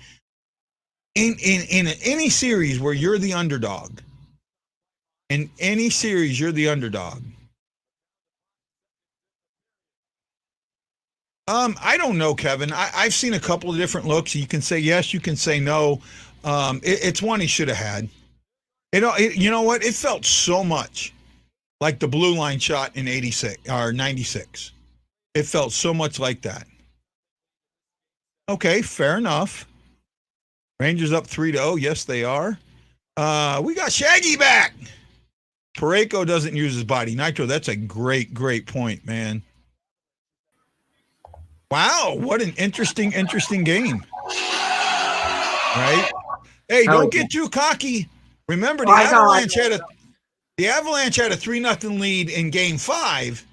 In any series where you're the underdog, I don't know, Kevin. I've seen a couple of different looks. You can say yes, you can say no. It's one he should have had. You know what? It felt so much like the blue line shot in 86 or 96. It felt so much like that. Okay, fair enough. Rangers up 3-0. Yes, they are. We got Shaggy back. Parayko doesn't use his body. Nitro, that's a great, great point, man. Wow, what an interesting game. Right? Hey, don't get too cocky. Remember, the Avalanche had a 3-0 lead in Game 5.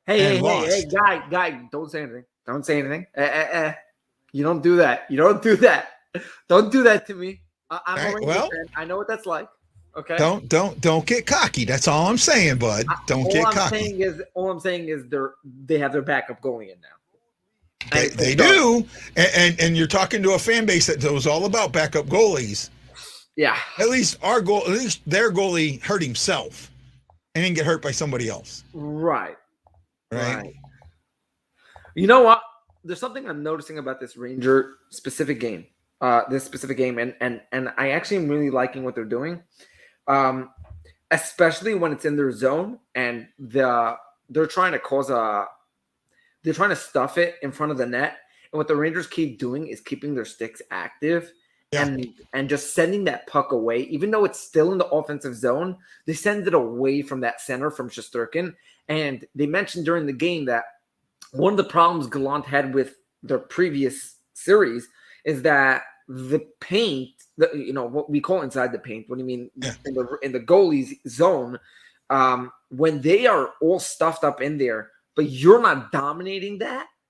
Hey, guy, don't say anything. Don't say anything. You don't do that. Don't do that to me. I'm a Ranger fan. I know what that's like. Okay. Don't get cocky. That's all I'm saying, bud. Don't get cocky. All I'm saying is they have their backup goalie in now. They do, and you're talking to a fan base that was all about backup goalies. Yeah. At least their goalie hurt himself and didn't get hurt by somebody else. Right. You know what? There's something I'm noticing about this Ranger specific game. And I actually am really liking what they're doing. Especially when it's in their zone and they're trying to they're trying to stuff it in front of the net. And what the Rangers keep doing is keeping their sticks active and just sending that puck away. Even though it's still in the offensive zone, they send it away from that center from Shesterkin. And they mentioned during the game that one of the problems Gallant had with their previous series is that the paint, what we call inside the paint, what do you mean in the goalie's zone, when they are all stuffed up in there, but you're not dominating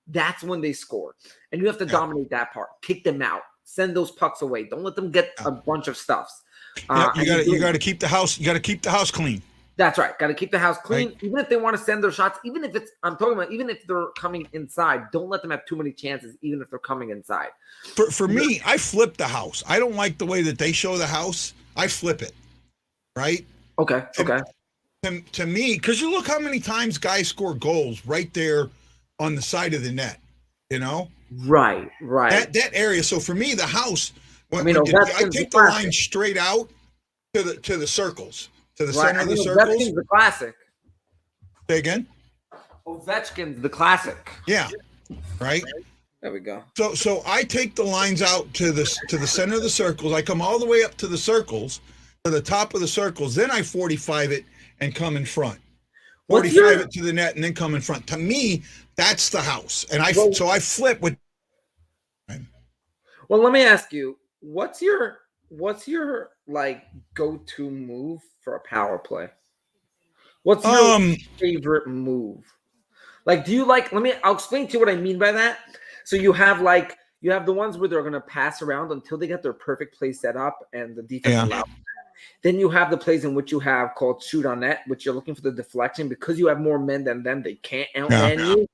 that's when they score. And you have to dominate that part. Kick them out. Send those pucks away. Don't let them get a bunch of stuffs. You got to keep the house. You got to keep the house clean. That's right. Got to keep the house clean. Right. Even if they want to send their shots, even if they're coming inside, don't let them have too many chances, even if they're coming inside. For me, I flip the house. I don't like the way that they show the house. I flip it. Right? Okay. To me, because you look how many times guys score goals right there on the side of the net, Right. That area. So for me, the house, I take the line straight out to the circles. To the center of the circles. Ovechkin's the classic. Say again? Ovechkin's the classic. Yeah. Right? There we go. So I take the lines out to the center of the circles. I come all the way up to the circles, to the top of the circles. Then I 45 it and come in front. 45 it to the net and then come in front. To me, that's the house. And I flip with. Well, let me ask you, what's your like go-to move for a power play? What's your favorite move? Like, do you like? I'll explain to you what I mean by that. So you have the ones where they're going to pass around until they get their perfect play set up and the defense allows. Then you have the plays in which you have called shoot on net, which you're looking for the deflection because you have more men than them. They can't outman you.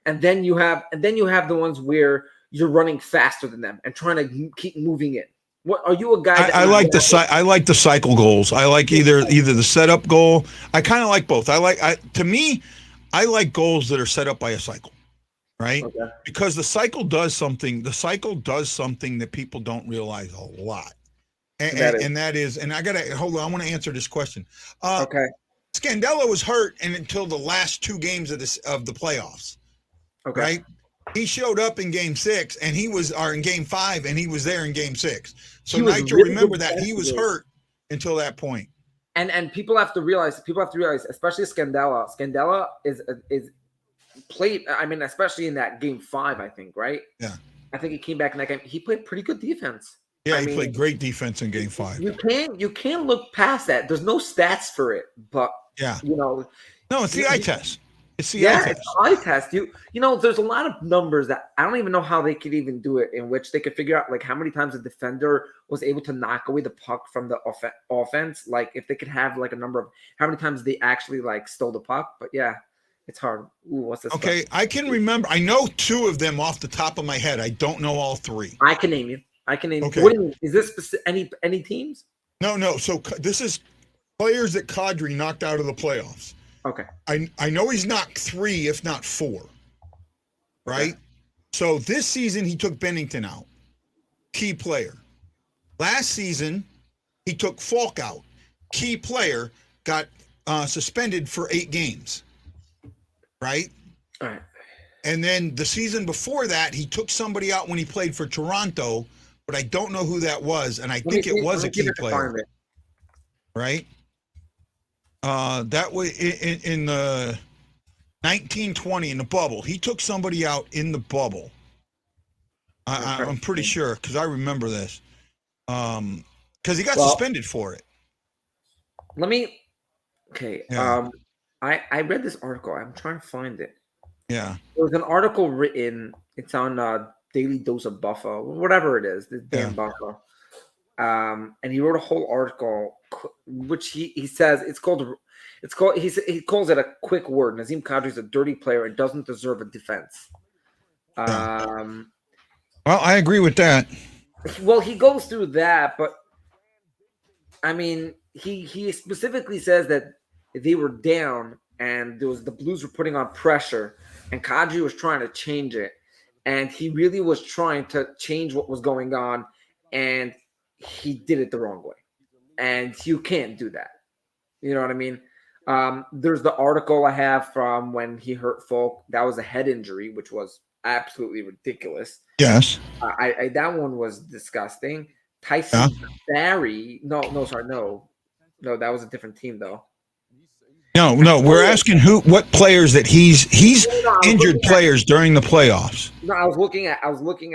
And then you have the ones where you're running faster than them and trying to keep moving it. What are you a guy? I like the cycle goals. I like either the setup goal. I kind of like both. I like goals that are set up by a cycle, right? Okay. Because the cycle does something. The cycle does something that people don't realize a lot, and that is. And I gotta hold on. I want to answer this question. Okay. Scandella was hurt until the last two games of the playoffs. Okay. Right. He showed up in Game 6, and in Game 5, and he was there in Game 6. So Nitro, remember that he was hurt until that point. And people have to realize, especially Scandella. Scandella is played. I mean, especially in that Game 5, I think, right? Yeah. I think he came back in that game. He played pretty good defense. Yeah, he played great defense in Game 5. You can't look past that. There's no stats for it, but no, it's the eye test. It's the eye test. There's a lot of numbers that I don't even know how they could even do it, in which they could figure out like how many times a defender was able to knock away the puck from the offense. Like if they could have like a number of how many times they actually like stole the puck. But yeah, it's hard. Ooh, what's this? Okay, stuff? I can remember. I know two of them off the top of my head. I don't know all three. I can name you. Okay. What do you mean? Is this any teams? No. So this is players that Kadri knocked out of the playoffs. Okay. I know he's knocked 3, if not 4. Right? Okay. So this season he took Bennington out, key player. Last season he took Falk out, key player, got suspended for 8 games, right? All right. And then the season before that, he took somebody out when he played for Toronto, but I don't know who that was, and I think it was a key player, right? That was in the 1920 in the bubble. He took somebody out in the bubble. I'm pretty sure because I remember this. Because he got suspended for it. I read this article. I'm trying to find it. Yeah. There was an article written. It's on Daily Dose of Buffa, whatever it is. This damn Buffa. And he wrote a whole article, which he says he calls it a quick word. Nazem Kadri is a dirty player and doesn't deserve a defense. Well, I agree with that. Well, he goes through that, but I mean, he specifically says that they were down and the Blues were putting on pressure, and Kadri was trying to change it, and he really was trying to change what was going on, and he did it the wrong way, and you can't do that. You know what I mean? There's the article I have from when he hurt Falk. That was a head injury, which was absolutely ridiculous. Yes. That one was disgusting. Tyson Barry. No, that was a different team though. No, we're asking what players that he's injured players during the playoffs. No, I was looking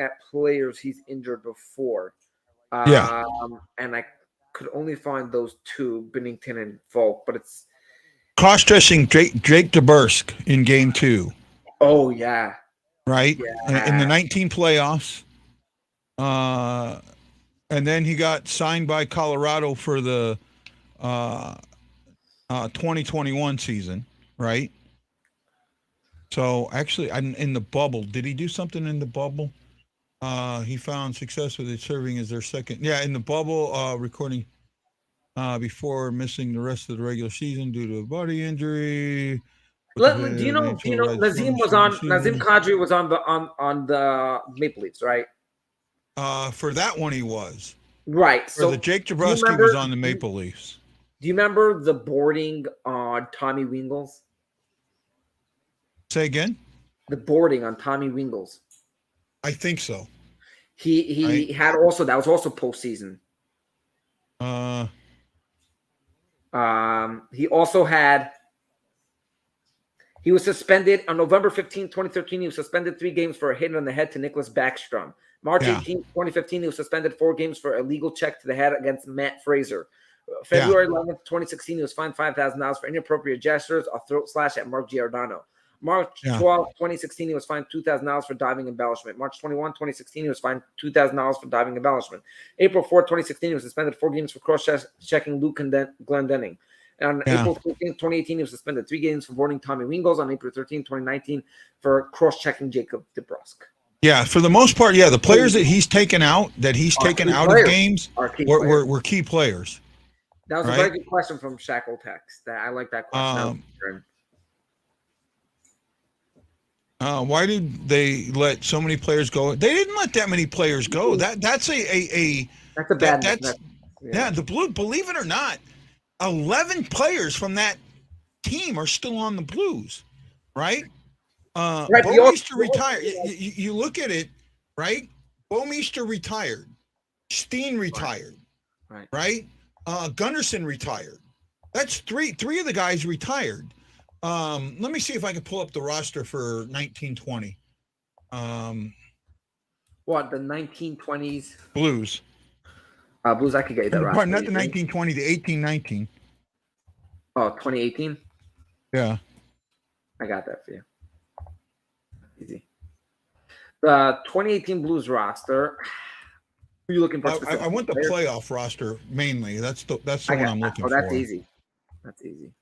at players he's injured before. And I could only find those 2, Bennington and Falk, but it's cross-dressing Drake DeBursk in game 2. Oh yeah. Right? Yeah. In the 19 playoffs. And then he got signed by Colorado for the 2021 season, right? So actually, in the bubble, did he do something in the bubble? He found success with it serving as their second. Yeah, in the bubble, recording before missing the rest of the regular season due to a body injury. Do you know Nazem Kadri was on the Maple Leafs, right? For that one he was. Right. So the Jake Jabrowski was on the Maple Leafs. Do you remember the boarding on Tommy Wingles? Say again? The boarding on Tommy Wingles. I think so. He had also, that was also postseason. He also had, he was suspended on November 15, 2013. He was suspended 3 games for a hit on the head to Nicholas Backstrom. March 18, 2015, he was suspended 4 games for a illegal check to the head against Matt Fraser. February 11th, 2016, he was fined $5,000 for inappropriate gestures, a throat slash at Mark Giordano. March 12, 2016, he was fined $2,000 for diving embellishment. March 21, 2016, he was fined $2,000 for diving embellishment. April 4, 2016, he was suspended 4 games for cross-checking Luke Glendening. On April 15, 2018, he was suspended 3 games for boarding Tommy Wingles. On April 13, 2019, for cross-checking Jacob DeBrusk. Yeah, for the most part, the players that he's taken out, of games, were key players. That was a very good question from Shackle Text. I like that question. Why did they let so many players go? They didn't let that many players go. That's a bad. The Blue. Believe it or not, 11 players from that team are still on the Blues, right? Bouwmeester retired. You look at it, right? Bouwmeester retired. Steen retired. Right? Gunnarsson retired. That's three of the guys retired. Let me see if I can pull up the roster for 1920. What, the 1920s? Blues. Blues, I could get you that roster. Not the 1920, the 1819. Oh, 2018? Yeah. I got that for you. Easy. The 2018 Blues roster. Who are you looking for? I want the playoff roster mainly. That's the one I'm looking for. Oh, that's easy. That's easy.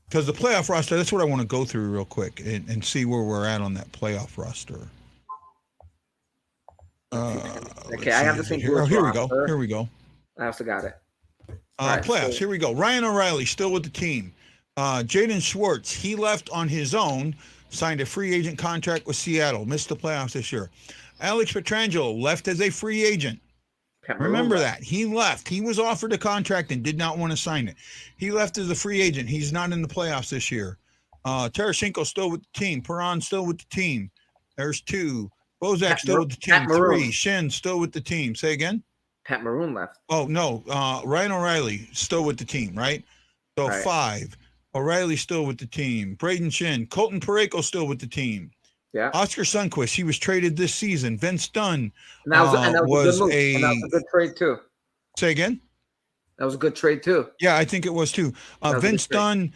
Because the playoff roster, that's what I want to go through real quick and see where we're at on that playoff roster. Okay, I have the same. Here we go. Here we go. I also got it. Playoffs. Here we go. Ryan O'Reilly still with the team. Jaden Schwartz, he left on his own signed a free agent contract with Seattle, missed the playoffs this year. Alex Pietrangelo left as a free agent. Remember that. He left. He was offered a contract and did not want to sign it. He left as a free agent. He's not in the playoffs this year. Tarasenko still with the team. Perron still with the team. There's 2. Bozak still with the team. 3. Shin still with the team. Say again? Pat Maroon left. Oh, no. Ryan O'Reilly still with the team, right? So Right. 5. O'Reilly still with the team. Braden Shin. Colton Parayko still with the team. Yeah. Oscar Sundquist, he was traded this season. Vince Dunn And that was a good move. a And that was a good trade too. Say again? That was a good trade too. Yeah, I think it was too. Vince Dunn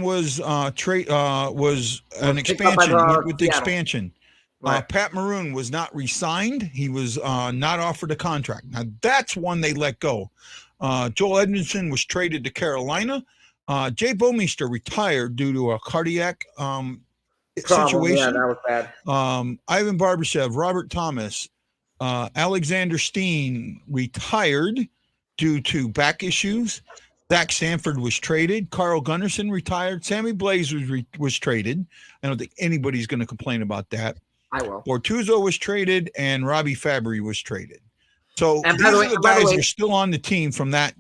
was was an expansion with the Seattle. expansion. Right. Pat Maroon was not re-signed. He was not offered a contract. Now that's one they let go. Joel Edmondson was traded to Carolina. Jay Bouwmeester retired due to a cardiac situation. Yeah, that was bad. Ivan Barbashev, Robert Thomas, Alexander Steen retired due to back issues. Zach Sanford was traded. Carl Gunnarsson retired. Sammy Blaze was traded. I don't think anybody's going to complain about that. I will. Bortuzzo was traded, and Robbie Fabry was traded. So And these by the are way- the by the guys way- that are still on the team from that.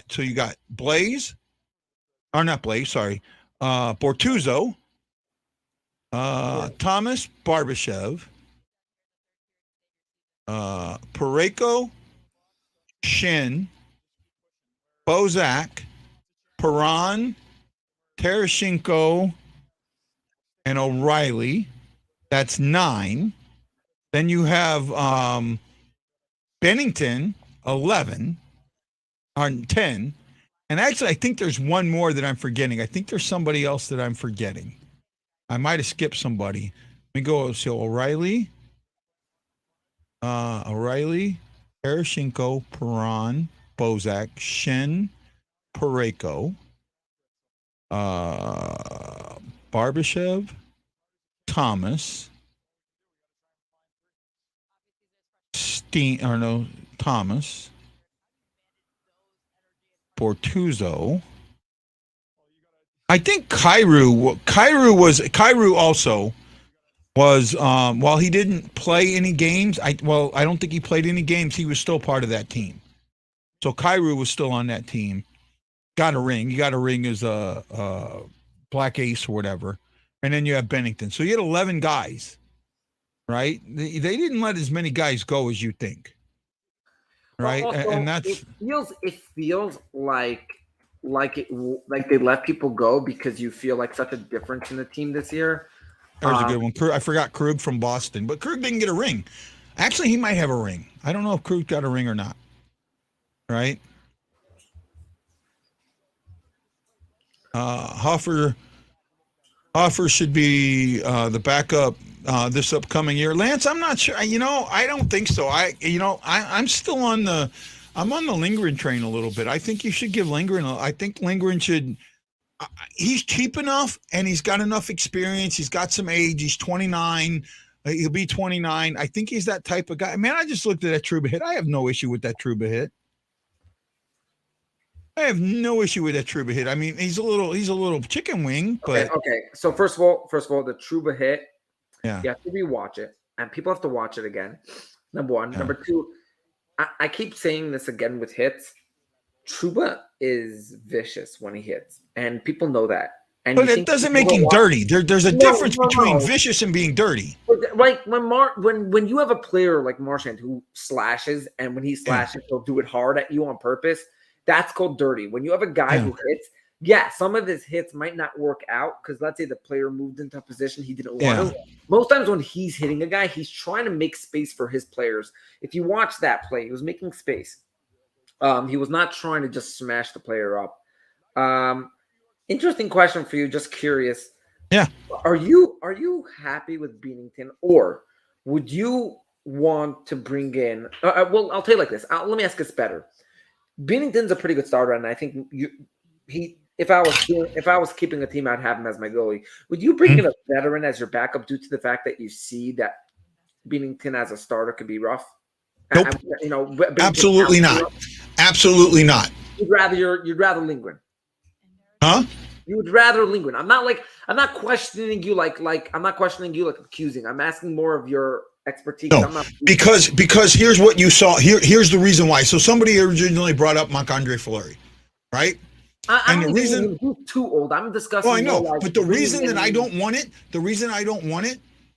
So you got Blaze, or not Blaze, sorry, Bortuzzo, Thomas Barbashev, Parayko, Shin, Bozak, Perron, Tarasenko, and O'Reilly. That's 9. Then you have Bennington, 11, or 10. And actually, I think there's one more that I'm forgetting. I think there's somebody else that I'm forgetting. I might have skipped somebody. Let me go. So O'Reilly, Tarasenko, Perron, Bozak, Shen, Parayko, Barbashev, Thomas, Thomas, Bortuzzo. I think Kyrou also was while he didn't play any games. I don't think he played any games. He was still part of that team. So Kyrou was still on that team. Got a ring. He got a ring as a black ace or whatever. And then you have Bennington. So you had 11 guys, right? They didn't let as many guys go as you think, right? Well, also, and that's it feels like they let people go because you feel like such a difference in the team this year. there's a good one. I forgot Krug from Boston, but Krug didn't get a ring. Actually, he might have a ring. I don't know if Krug got a ring or not. Right? Hoffer should be the backup this upcoming year. Lance, I'm not sure. I don't think so. I'm still on the Lindgren train a little bit. I think you should give Lindgren. I think Lindgren should. He's cheap enough, and he's got enough experience. He's got some age. He's 29. He'll be 29. I think he's that type of guy. Man, I just looked at that Trouba Hit. I have no issue with that Trouba Hit. I have no issue with that Trouba Hit. I mean, he's a little chicken wing, but okay. So first of all, the Trouba Hit. Yeah. You have to rewatch it, and people have to watch it again. Number one. Number two, I keep saying this again with hits. Trouba is vicious when he hits, and people know that. And but it doesn't make him dirty. There's a difference between vicious and being dirty. Like when you have a player like Marchand who slashes, and when he slashes, he'll do it hard at you on purpose. That's called dirty. When you have a guy who hits, some of his hits might not work out because let's say the player moved into a position he didn't want to. Most times when he's hitting a guy, he's trying to make space for his players. If you watch that play, he was making space. He was not trying to just smash the player up. Interesting question for you. Just curious. Yeah. Are you happy with Bennington, or would you want to bring in? Well, I'll tell you like this. Let me ask this better. Bennington's a pretty good starter, and I think if I was keeping a team, I'd have him as my goalie. Would you bring in a veteran as your backup due to the fact that you see that Bennington as a starter could be rough? Nope. Absolutely not. Absolutely not. You'd rather Lindgren. Huh? You would rather Lindgren. I'm not questioning you like accusing. I'm asking more of your expertise. No, I'm not because here's what you saw. Here's the reason why. So somebody originally brought up Marc-Andre Fleury, right? I'm And the reason he's too old. I'm discussing. I know, like but the reason that I don't want it,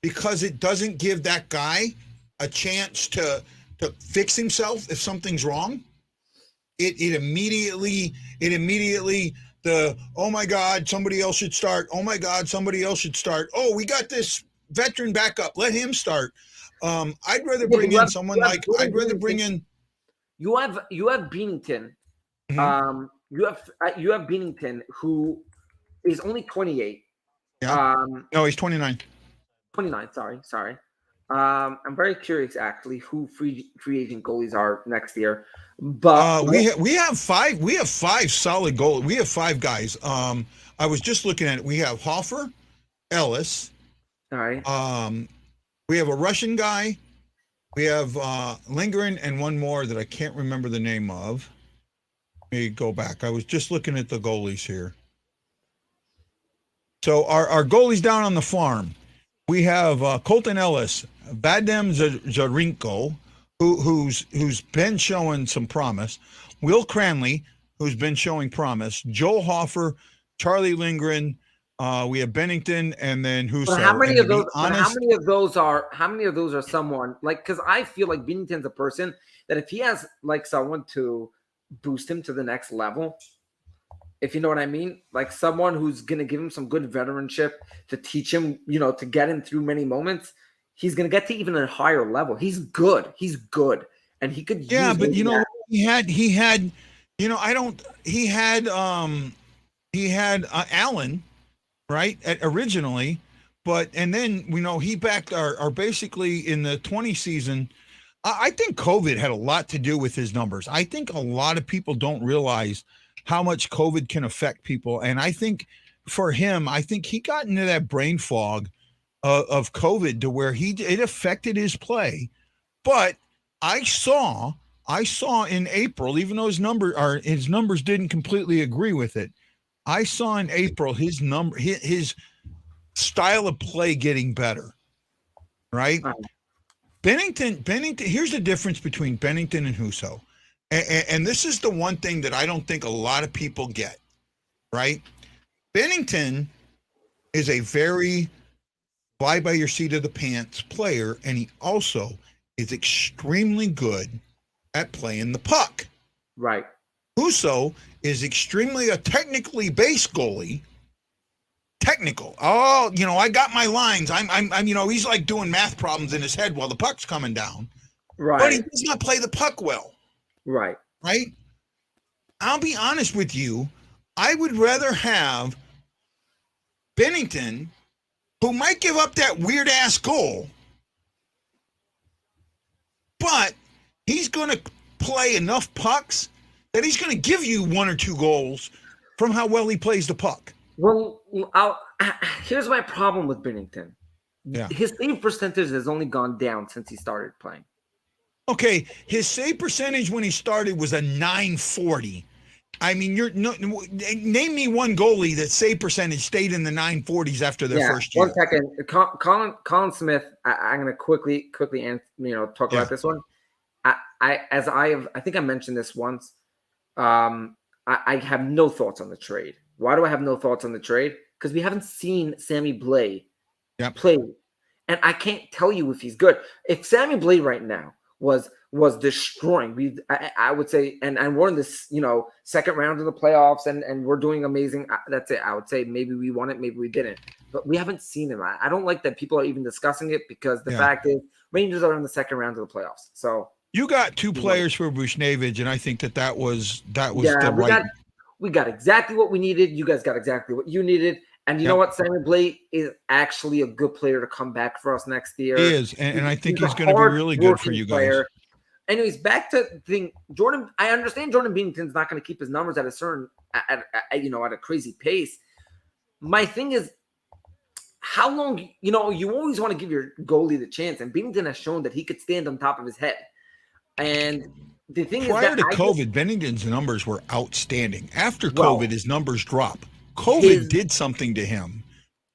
because it doesn't give that guy a chance to fix himself if something's wrong. It immediately oh my God, somebody else should start. Oh my God, somebody else should start. Oh, we got this veteran backup. Let him start. I'd rather bring in someone like You have Bennington. Mhm. You have Bennington, who is only 28. Yeah. No, he's 29. 29. Sorry. I'm very curious actually who free agent goalies are next year. But we have five solid goals. We have 5 guys. I was just looking at it. We have Hofer, Ellis. All right. We have a Russian guy. We have Lindgren and one more that I can't remember the name of. Let me go back. I was just looking at the goalies here. So our goalies down on the farm, we have Colton Ellis, Vadim Zarinko, who's been showing some promise, Will Cranley, who's been showing promise, Joel Hofer, Charlie Lindgren. We have Bennington, and then Husso. But how many of those are someone like? Because I feel like Bennington's a person that if he has like someone to boost him to the next level, if you know what I mean, like someone who's gonna give him some good veteranship to teach him, to get him through many moments, he's gonna get to even a higher level. He's good, and he could. Yeah, but he had Allen. Right, originally, and then he backed our basically in the 20 season. I think COVID had a lot to do with his numbers. I think a lot of people don't realize how much COVID can affect people, and I think for him, I think he got into that brain fog of COVID to where it affected his play. But I saw in April, even though his numbers didn't completely agree with it. I saw in April his style of play getting better, right? Bennington. Here's the difference between Bennington and Husso, and this is the one thing that I don't think a lot of people get, right? Bennington is a very fly by your seat of the pants player, and he also is extremely good at playing the puck. Right. Husso is extremely a technically based goalie. Technical. Oh, I got my lines. I'm he's like doing math problems in his head while the puck's coming down. Right. But he does not play the puck well. Right. Right? I'll be honest with you. I would rather have Bennington, who might give up that weird ass goal, but he's going to play enough pucks that he's going to give you 1 or 2 goals from how well he plays the puck. Well, here's my problem with Bennington. Yeah. His save percentage has only gone down since he started playing. Okay, his save percentage when he started was a 940. I mean, name me one goalie that save percentage stayed in the 940s after their first year. 1 second. Colin Smith, I'm going to quickly talk about this one. I think I mentioned this once. I have no thoughts on the trade. Why do I have no thoughts on the trade? Because we haven't seen Sammy Blais play, and I can't tell you if he's good. If Sammy Blais right now was destroying, I would say, and we're in this second round of the playoffs, and we're doing amazing. That's it. I would say maybe we won it, maybe we didn't, but we haven't seen him. I don't like that people are even discussing it because the fact is Rangers are in the second round of the playoffs. So you got 2 players for Buchnevich, and I think that was the right. We got exactly what we needed. You guys got exactly what you needed. And you know what? Sammy Blais is actually a good player to come back for us next year. He is, and I think he's going to be really good for you guys. Player. Anyways, back to the thing. Jordan, I understand Jordan Binnington's not going to keep his numbers at a certain, at a crazy pace. My thing is, how long, you always want to give your goalie the chance. And Bennington has shown that he could stand on top of his head. And the thing prior to COVID, Bennington's numbers were outstanding. After COVID, his numbers drop. COVID did something to him.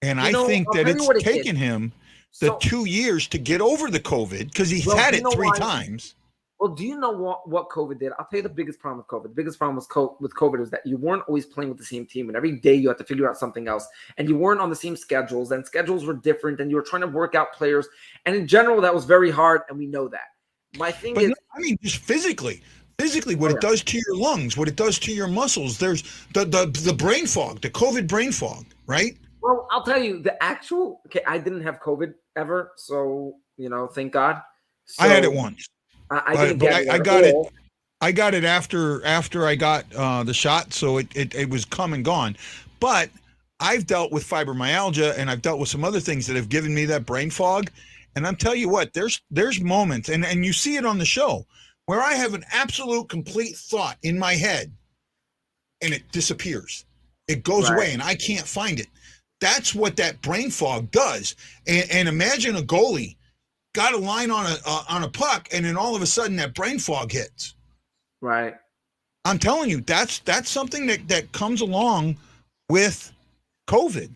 And I think that it's taken him the 2 years to get over the COVID because he's had it 3 times. Well, do you know what COVID did? I'll tell you the biggest problem with COVID. The biggest problem with COVID is that you weren't always playing with the same team, and every day you had to figure out something else, and you weren't on the same schedules, and schedules were different, and you were trying to work out players, and in general, that was very hard, and we know that. My thing is, I mean, just physically, what it does to your lungs, what it does to your muscles. There's the brain fog, the COVID brain fog, right? Well, I'll tell you I didn't have COVID ever, so thank God. So, I had it once. I got it. I got it after I got the shot, so it was come and gone. But I've dealt with fibromyalgia, and I've dealt with some other things that have given me that brain fog. And I'm telling you what, there's moments, and you see it on the show, where I have an absolute complete thought in my head, and it disappears. It goes away, and I can't find it. That's what that brain fog does. And imagine a goalie got a line on a puck, and then all of a sudden that brain fog hits. Right. I'm telling you, that's something that comes along with COVID.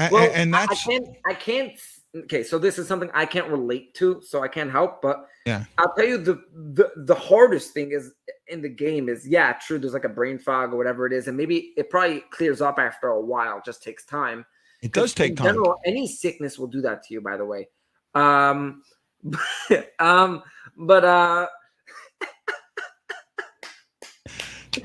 Well, and that's I can't. Okay, so this is something I can't relate to, so I can't help. But yeah, I'll tell you the hardest thing is in the game is true. There's like a brain fog or whatever it is, and maybe it probably clears up after a while. It just takes time. It does take time. In general, any sickness will do that to you. By the way.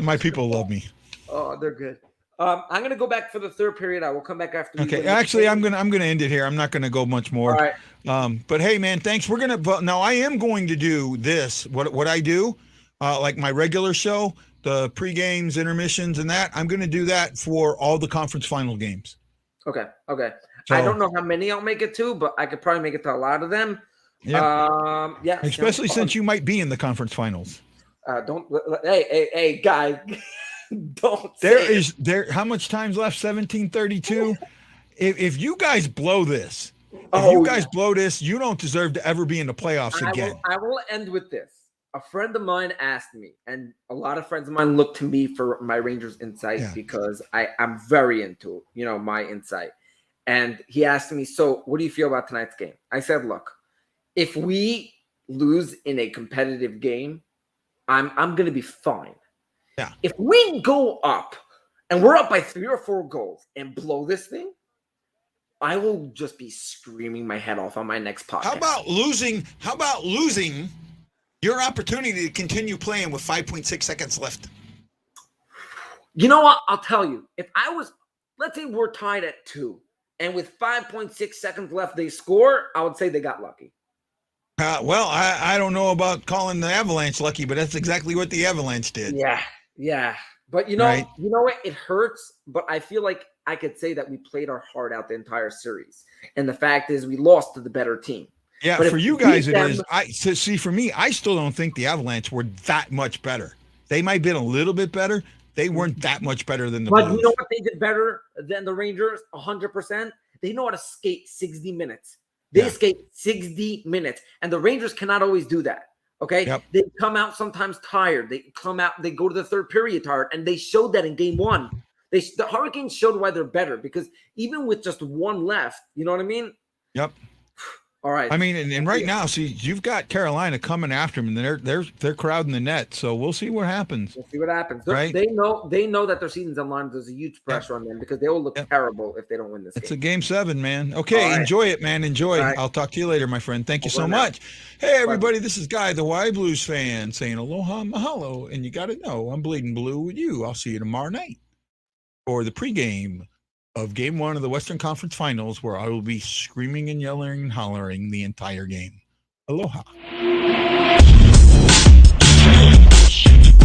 My people love me. Oh, they're good. I'm gonna go back for the third period. I will come back after. Okay, actually, I'm gonna end it here. I'm not gonna go much more. All right. But hey, man, thanks. We're gonna now. I am going to do this. What I do, like my regular show, the pre-games, intermissions, and that. I'm gonna do that for all the conference final games. Okay. So, I don't know how many I'll make it to, but I could probably make it to a lot of them. Yeah. Especially since you might be in the conference finals. Hey, guy. Don't. How much time's left? 17:32. If you guys blow this, blow this, you don't deserve to ever be in the playoffs again. I will end with this. A friend of mine asked me, and a lot of friends of mine look to me for my Rangers insight because I'm very into my insight. And he asked me, so what do you feel about tonight's game? I said, look, if we lose in a competitive game, I'm going to be fine. Yeah. If we go up and we're up by 3 or 4 goals and blow this thing, I will just be screaming my head off on my next podcast. How about losing your opportunity to continue playing with 5.6 seconds left? You know what? I'll tell you. If let's say we're tied at 2, and with 5.6 seconds left they score, I would say they got lucky. Well, I don't know about calling the Avalanche lucky, but that's exactly what the Avalanche did. Yeah. But you know what? It hurts, but I feel like I could say that we played our heart out the entire series. And the fact is we lost to the better team. Yeah, but for you guys it is. For me, I still don't think the Avalanche were that much better. They might have been a little bit better. They weren't that much better than the Blues. But you know what they did better than the Rangers? 100%. They know how to skate 60 minutes. They skate 60 minutes. And the Rangers cannot always do that. Okay? Yep. They come out sometimes tired. They go to the third period tired. And they showed that in game 1. The Hurricanes showed why they're better because even with just 1 left, you know what I mean? Yep. All right. I mean, and right now, see, you've got Carolina coming after them, and they're crowding the net. So we'll see what happens. Right? They know that their season's on line. There's a huge pressure on them because they will look terrible if they don't win this game. It's a game 7, man. Okay, enjoy it, man. Enjoy. Right. I'll talk to you later, my friend. Thank you so much. Hey, everybody, this is Guy, the Y Blues fan, saying aloha mahalo. And you got to know, I'm bleeding blue with you. I'll see you tomorrow night for the pregame of game 1 of the Western Conference Finals, where I will be screaming and yelling and hollering the entire game. Aloha.